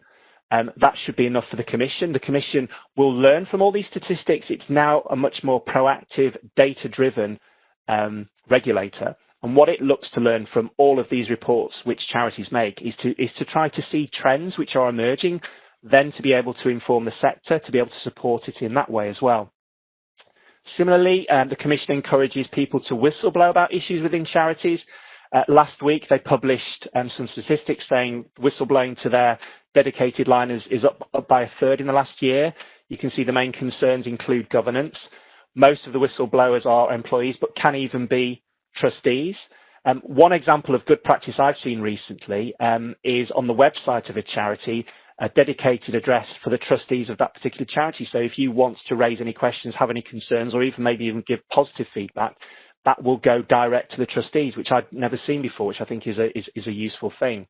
that should be enough for the Commission. The Commission will learn from all these statistics. It's now a much more proactive, data-driven regulator. And what it looks to learn from all of these reports which charities make is to try to see trends which are emerging, then to be able to inform the sector, to be able to support it in that way as well. Similarly, the Commission encourages people to whistleblow about issues within charities. Last week, they published some statistics saying whistleblowing to their dedicated line is up by a third in the last year. You can see the main concerns include governance. Most of the whistleblowers are employees, but can even be trustees. One example of good practice I've seen recently is on the website of a charity, a dedicated address for the trustees of that particular charity. So if you want to raise any questions, have any concerns, or maybe even give positive feedback, that will go direct to the trustees, which I'd never seen before, which I think is a useful thing.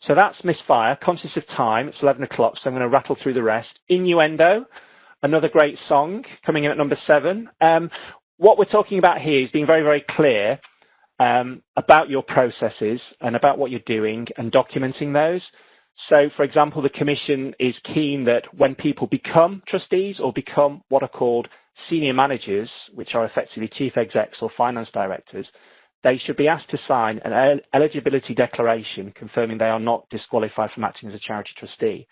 So that's Misfire. Conscious of time, it's 11 o'clock, so I'm going to rattle through the rest. Innuendo, another great song, coming in at number 7. What we're talking about here is being very, very clear about your processes and about what you're doing and documenting those. So, for example, the Commission is keen that when people become trustees or become what are called senior managers, which are effectively chief execs or finance directors, they should be asked to sign an eligibility declaration confirming they are not disqualified from acting as a charity trustee.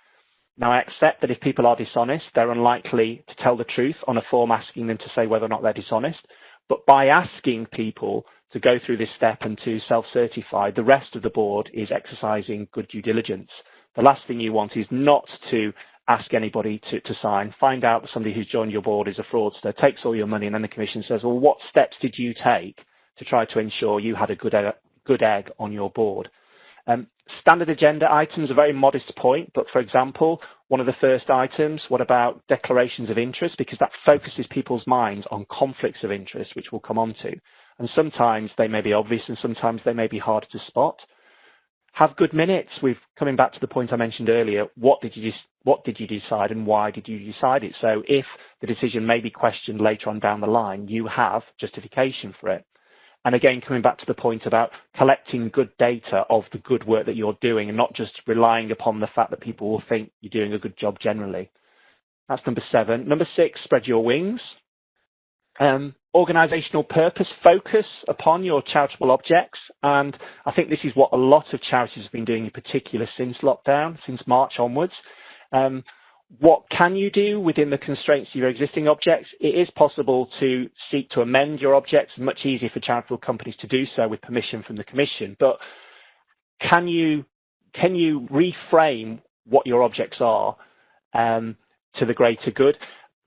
Now, I accept that if people are dishonest, they're unlikely to tell the truth on a form asking them to say whether or not they're dishonest. But by asking people to go through this step and to self-certify, the rest of the board is exercising good due diligence. The last thing you want is not to ask anybody to sign, find out that somebody who's joined your board is a fraudster, takes all your money, and then the Commission says, well, what steps did you take to try to ensure you had a good egg on your board? Standard agenda items, a very modest point, but for example, one of the first items, what about declarations of interest? Because that focuses people's minds on conflicts of interest, which we'll come on to. And sometimes they may be obvious and sometimes they may be harder to spot. Have good minutes. We're coming back to the point I mentioned earlier. What did you decide and why did you decide it? So if the decision may be questioned later on down the line, you have justification for it. And again, coming back to the point about collecting good data of the good work that you're doing and not just relying upon the fact that people will think you're doing a good job generally. That's number 7. Number 6, spread your wings. Organisational purpose, focus upon your charitable objects. And I think this is what a lot of charities have been doing in particular since lockdown, since March onwards. What can you do within the constraints of your existing objects? It is possible to seek to amend your objects. It's much easier for charitable companies to do so with permission from the Commission. But can you reframe what your objects are to the greater good?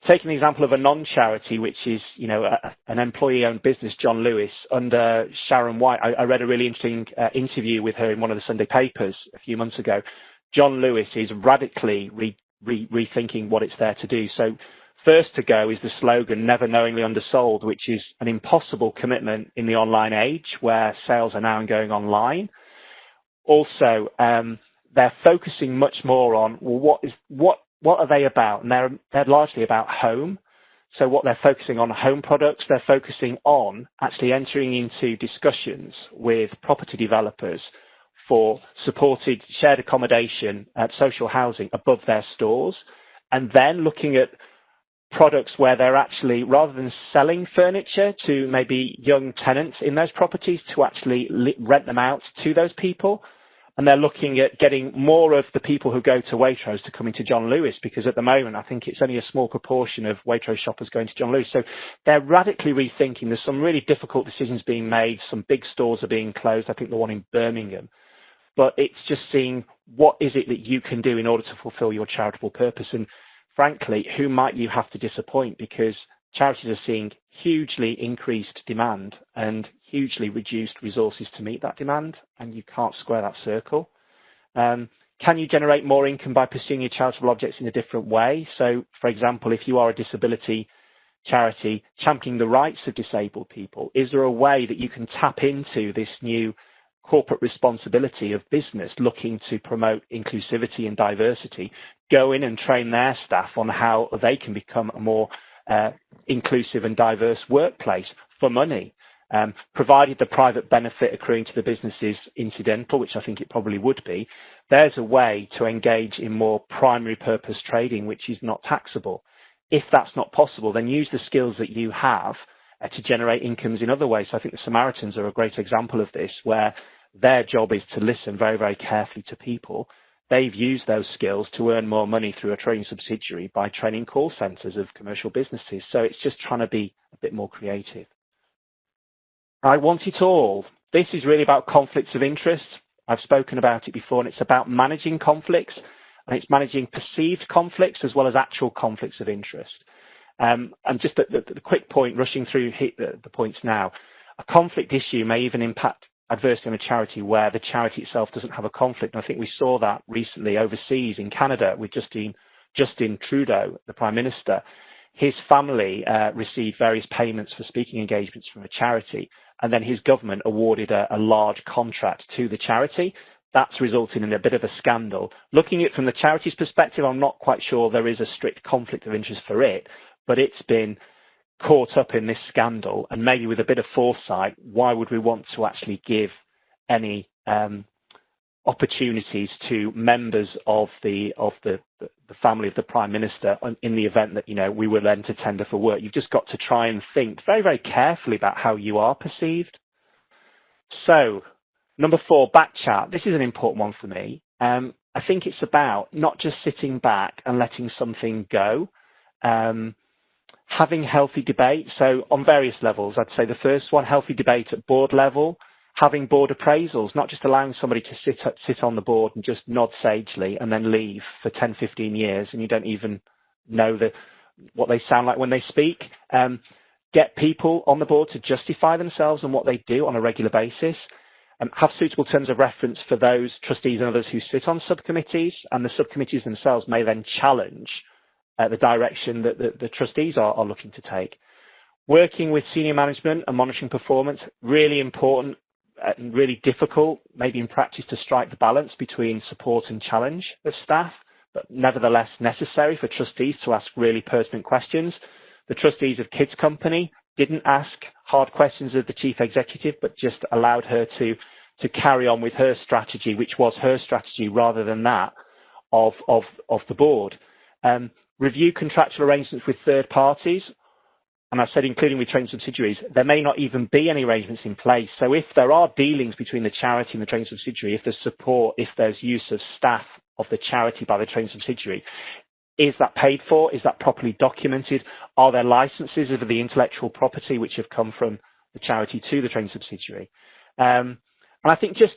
Taking the example of a non-charity, which is, an employee-owned business, John Lewis, under Sharon White. I read a really interesting interview with her in one of the Sunday papers a few months ago. John Lewis is radically rethinking what it's there to do. So first to go is the slogan, never knowingly undersold, which is an impossible commitment in the online age where sales are now going online. Also, they're focusing much more on, what are they about? And they're largely about home. So what they're focusing on home products, they're focusing on actually entering into discussions with property developers for supported shared accommodation at social housing above their stores, and then looking at products where they're actually, rather than selling furniture to maybe young tenants in those properties, to actually rent them out to those people. And they're looking at getting more of the people who go to Waitrose to come into John Lewis, because at the moment, I think it's only a small proportion of Waitrose shoppers going to John Lewis. So they're radically rethinking. There's some really difficult decisions being made. Some big stores are being closed. I think the one in Birmingham. But it's just seeing what is it that you can do in order to fulfill your charitable purpose. And frankly, who might you have to disappoint? Because charities are seeing hugely increased demand and hugely reduced resources to meet that demand, and you can't square that circle. Can you generate more income by pursuing your charitable objects in a different way? So, for example, if you are a disability charity championing the rights of disabled people, is there a way that you can tap into this new corporate responsibility of business looking to promote inclusivity and diversity, go in and train their staff on how they can become a more inclusive and diverse workplace for money, provided the private benefit accruing to the business is incidental, which I think it probably would be. There's a way to engage in more primary purpose trading, which is not taxable. If that's not possible, then use the skills that you have to generate incomes in other ways. So I think the Samaritans are a great example of this, where their job is to listen very, very carefully to people. They've used those skills to earn more money through a training subsidiary by training call centres of commercial businesses. So it's just trying to be a bit more creative. I want it all. This is really about conflicts of interest. I've spoken about it before, and it's about managing conflicts, and it's managing perceived conflicts as well as actual conflicts of interest. And just the quick point, rushing through the points now, a conflict issue may even impact adversely on a charity where the charity itself doesn't have a conflict. And I think we saw that recently overseas in Canada with Justin Trudeau, the Prime Minister. His family received various payments for speaking engagements from a charity, and then his government awarded a large contract to the charity. That's resulted in a bit of a scandal. Looking at it from the charity's perspective, I'm not quite sure there is a strict conflict of interest for it, but it's been caught up in this scandal, and maybe with a bit of foresight, why would we want to actually give any opportunities to members of the family of the Prime Minister in the event that we were then to tender for work? You've just got to try and think very, very carefully about how you are perceived. So, number 4, back chat. This is an important one for me. I think it's about not just sitting back and letting something go. Having healthy debate, so on various levels. I'd say the first one, healthy debate at board level, having board appraisals, not just allowing somebody to sit on the board and just nod sagely and then leave for 10, 15 years and you don't even know what they sound like when they speak. Get people on the board to justify themselves and what they do on a regular basis. Have suitable terms of reference for those trustees and others who sit on subcommittees, and the subcommittees themselves may then challenge the direction that the trustees are looking to take. Working with senior management and monitoring performance, really important and really difficult, maybe in practice, to strike the balance between support and challenge of staff, but nevertheless necessary for trustees to ask really pertinent questions. The trustees of Kids Company didn't ask hard questions of the chief executive, but just allowed her to carry on with her strategy, which was her strategy rather than that of the board. Review contractual arrangements with third parties, and I said including with training subsidiaries. There may not even be any arrangements in place. So if there are dealings between the charity and the training subsidiary, if there's support, if there's use of staff of the charity by the training subsidiary, is that paid for? Is that properly documented? Are there licenses of the intellectual property which have come from the charity to the training subsidiary? And I think just,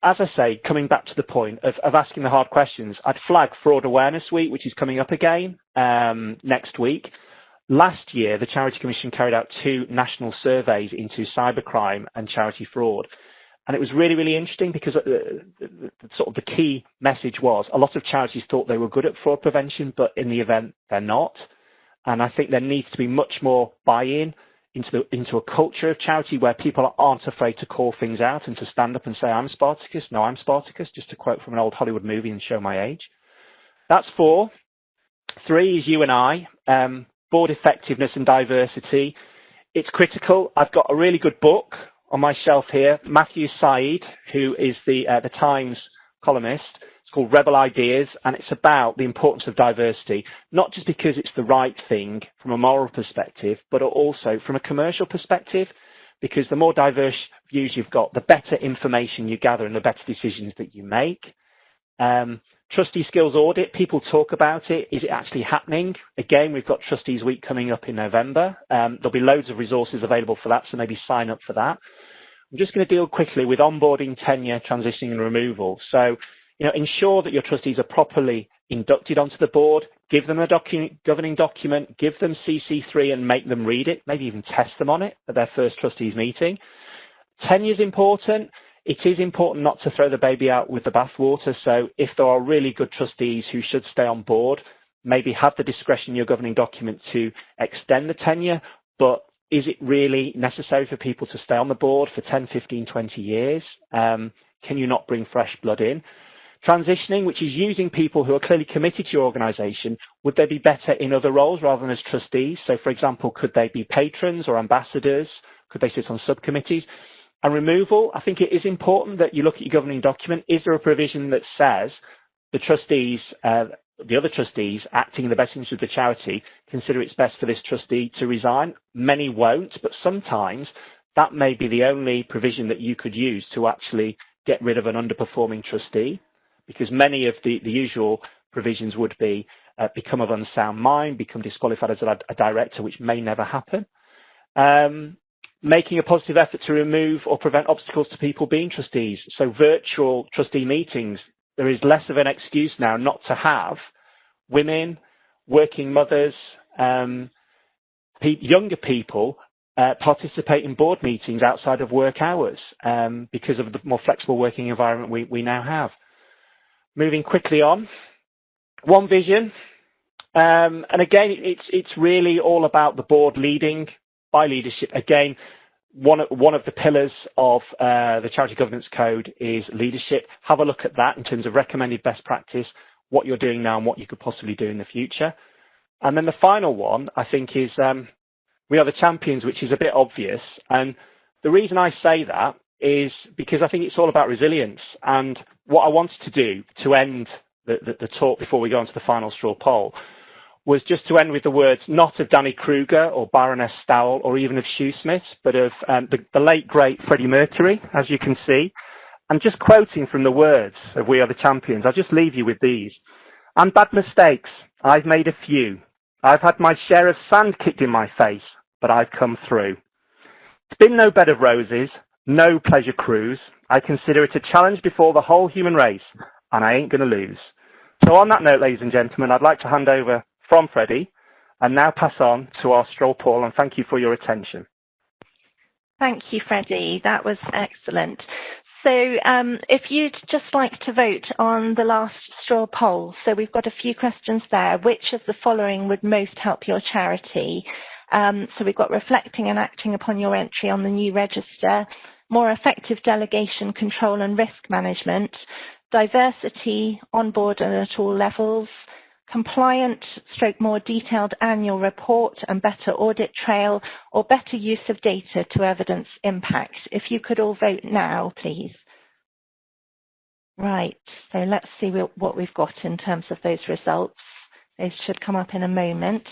as I say, coming back to the point of asking the hard questions, I'd flag Fraud Awareness Week, which is coming up again next week. Last year, the Charity Commission carried out 2 national surveys into cybercrime and charity fraud. And it was really, really interesting because sort of the key message was a lot of charities thought they were good at fraud prevention, but in the event, they're not. And I think there needs to be much more buy-in into a culture of charity where people aren't afraid to call things out and to stand up and say, I'm Spartacus, no, I'm Spartacus, just to quote from an old Hollywood movie and show my age. That's 4. 3 is you and I. Board effectiveness and diversity. It's critical. I've got a really good book on my shelf here. Matthew Said, who is the Times columnist. It's called Rebel Ideas, and it's about the importance of diversity, not just because it's the right thing from a moral perspective, but also from a commercial perspective, because the more diverse views you've got, the better information you gather and the better decisions that you make. Trustee skills audit, people talk about it. Is it actually happening? Again, we've got Trustees Week coming up in November. There'll be loads of resources available for that, so maybe sign up for that. I'm just going to deal quickly with onboarding, tenure, transitioning and removal. So, ensure that your trustees are properly inducted onto the board, give them a governing document, give them CC3 and make them read it, maybe even test them on it at their first trustees meeting. Tenure is important. It is important not to throw the baby out with the bathwater. So if there are really good trustees who should stay on board, maybe have the discretion in your governing document to extend the tenure, but is it really necessary for people to stay on the board for 10, 15, 20 years? Can you not bring fresh blood in? Transitioning, which is using people who are clearly committed to your organisation, would they be better in other roles rather than as trustees? So, for example, could they be patrons or ambassadors? Could they sit on subcommittees? And removal, I think it is important that you look at your governing document. Is there a provision that says the trustees, the other trustees acting in the best interest of the charity, consider it's best for this trustee to resign? Many won't, but sometimes that may be the only provision that you could use to actually get rid of an underperforming trustee, because many of the usual provisions would be become of unsound mind, become disqualified as a director, which may never happen. Making a positive effort to remove or prevent obstacles to people being trustees. So virtual trustee meetings, there is less of an excuse now not to have women, working mothers, younger people participate in board meetings outside of work hours because of the more flexible working environment we now have. Moving quickly on, one vision. And again, it's really all about the board leading by leadership. Again, one of the pillars of the Charity Governance Code is leadership. Have a look at that in terms of recommended best practice, what you're doing now and what you could possibly do in the future. And then the final one, I think, is we are the champions, which is a bit obvious. And the reason I say that is because I think it's all about resilience. And what I wanted to do to end the talk before we go on to the final straw poll was just to end with the words not of Danny Kruger or Baroness Stowell or even of Shoesmith, but of the late, great Freddie Mercury, as you can see. And just quoting from the words of We Are the Champions, I'll just leave you with these. And bad mistakes, I've made a few. I've had my share of sand kicked in my face, but I've come through. It's been no bed of roses, no pleasure cruise. I consider it a challenge before the whole human race, and I ain't going to lose. So on that note, ladies and gentlemen, I'd like to hand over from Freddie and now pass on to our straw poll, and thank you for your attention. Thank you, Freddie. That was excellent. So if you'd just like to vote on the last straw poll, so we've got a few questions there. Which of the following would most help your charity? So we've got reflecting and acting upon your entry on the new register, more effective delegation, control and risk management, diversity on board and at all levels, compliant / more detailed annual report and better audit trail, or better use of data to evidence impact? If you could all vote now, please. Right, so let's see what we've got in terms of those results. Those should come up in a moment.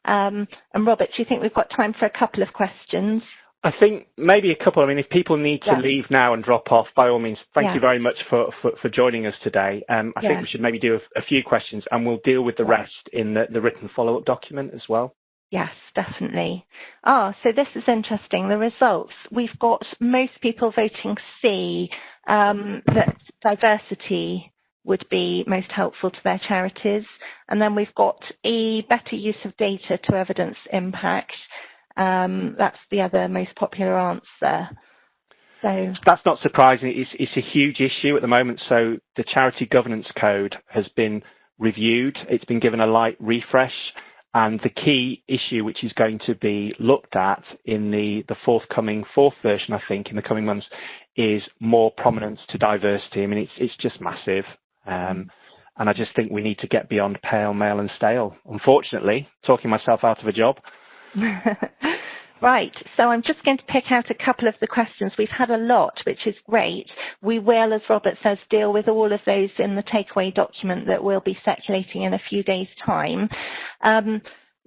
And Robert, do you think we've got time for a couple of questions? I think maybe a couple. I mean, if people need to leave now and drop off, by all means, thank you very much for joining us today. I think we should maybe do a few questions, and we'll deal with the rest in the written follow-up document as well. Yes, definitely. So this is interesting. The results, we've got most people voting C, that diversity would be most helpful to their charities. And then we've got E, better use of data to evidence impact. That's the other most popular answer. So that's not surprising. It's a huge issue at the moment. So the Charity Governance Code has been reviewed. It's been given a light refresh. And the key issue, which is going to be looked at in the forthcoming fourth version, I think, in the coming months, is more prominence to diversity. I mean, it's just massive. And I just think we need to get beyond pale, male and stale. Unfortunately, talking myself out of a job. Right, so I'm just going to pick out a couple of the questions. We've had a lot, which is great. We will, as Robert says, deal with all of those in the takeaway document that will be circulating in a few days' time.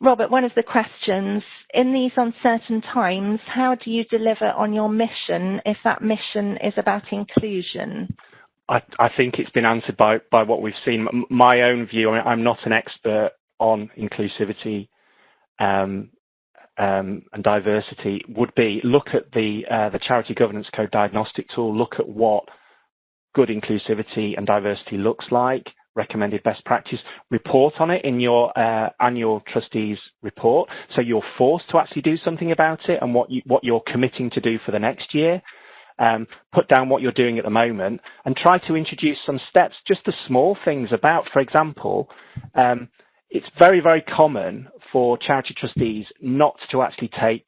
Robert, one of the questions, in these uncertain times, how do you deliver on your mission if that mission is about inclusion? I think it's been answered by what we've seen. My own view, I'm not an expert on inclusivity and diversity, would be look at the Charity Governance Code diagnostic tool, look at what good inclusivity and diversity looks like, recommended best practice, report on it in your annual trustees report. So you're forced to actually do something about it and what you're committing to do for the next year. Put down what you're doing at the moment and try to introduce some steps, just the small things about, for example, it's very, very common for charity trustees not to actually take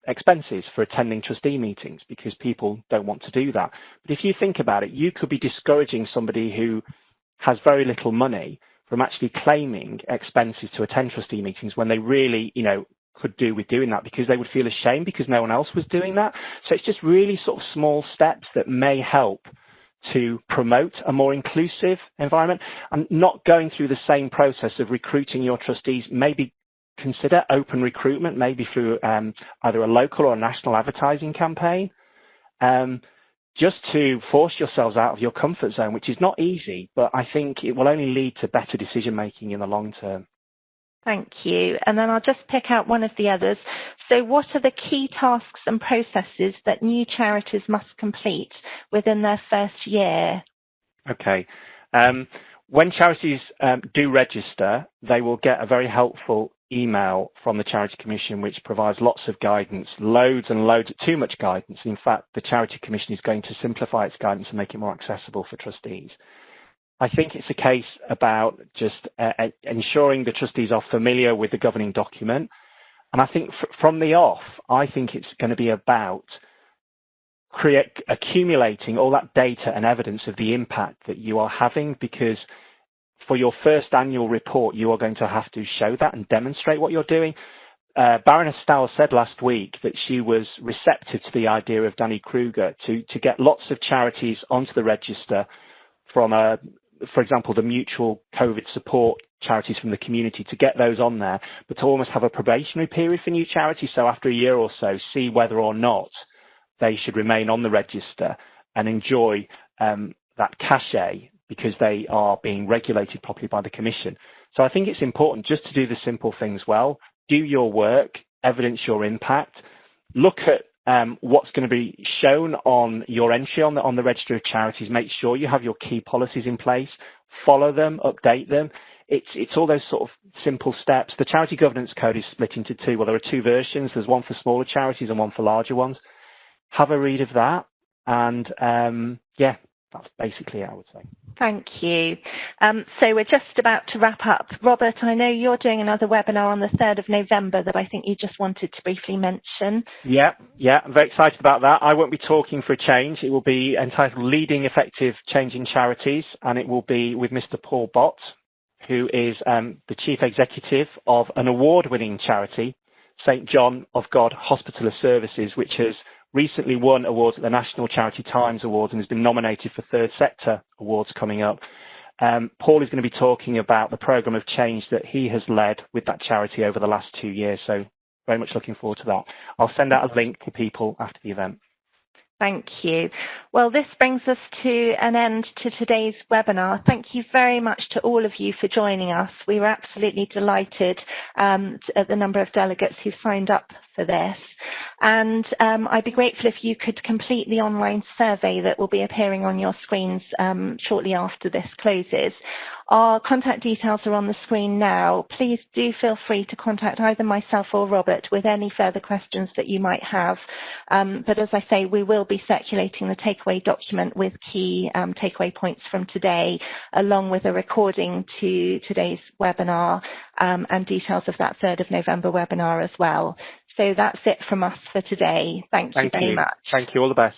expenses for attending trustee meetings because people don't want to do that. But if you think about it, you could be discouraging somebody who has very little money from actually claiming expenses to attend trustee meetings when they really, could do with doing that because they would feel ashamed because no one else was doing that. So it's just really sort of small steps that may help to promote a more inclusive environment and not going through the same process of recruiting your trustees. Maybe consider open recruitment, maybe through either a local or a national advertising campaign, just to force yourselves out of your comfort zone, which is not easy, but I think it will only lead to better decision making in the long term. Thank you. And then I'll just pick out one of the others. So what are the key tasks and processes that new charities must complete within their first year? Okay. When charities do register, they will get a very helpful email from the Charity Commission, which provides lots of guidance, loads and loads, too much guidance. In fact, the Charity Commission is going to simplify its guidance and make it more accessible for trustees. I think it's a case about just ensuring the trustees are familiar with the governing document. And I think from the off, I think it's going to be about accumulating all that data and evidence of the impact that you are having, because for your first annual report, you are going to have to show that and demonstrate what you're doing. Baroness Stowell said last week that she was receptive to the idea of Danny Kruger to get lots of charities onto the register from for example, the mutual COVID support charities from the community, to get those on there, but to almost have a probationary period for new charities. So after a year or so, see whether or not they should remain on the register and enjoy that cachet because they are being regulated properly by the Commission. So I think it's important just to do the simple things well, do your work, evidence your impact, look at what's going to be shown on your entry on the register of charities. Make sure you have your key policies in place, follow them, update them. It's all those sort of simple steps. The Charity Governance Code is split into two. Well, there are two versions. There's one for smaller charities and one for larger ones. Have a read of that. And yeah, that's basically it, I would say. Thank you. So we're just about to wrap up. Robert, I know you're doing another webinar on the 3rd of November that I think you just wanted to briefly mention. Yeah, I'm very excited about that. I won't be talking for a change. It will be entitled Leading Effective Change in Charities, and it will be with Mr. Paul Bott. who is the Chief Executive of an award-winning charity, St John of God Hospitaller Services, which has recently won awards at the National Charity Times Awards and has been nominated for Third Sector Awards coming up. Paul is going to be talking about the programme of change that he has led with that charity over the last 2 years, so very much looking forward to that. I'll send out a link to people after the event. Thank you. Well, this brings us to an end to today's webinar. Thank you very much to all of you for joining us. We were absolutely delighted at the number of delegates who signed up for this. And I'd be grateful if you could complete the online survey that will be appearing on your screens shortly after this closes. Our contact details are on the screen now. Please do feel free to contact either myself or Robert with any further questions that you might have. But as I say, we will be circulating the takeaway document with key takeaway points from today, along with a recording to today's webinar and details of that 3rd of November webinar as well. So that's it from us for today. Thank you very much. Thank you. All the best.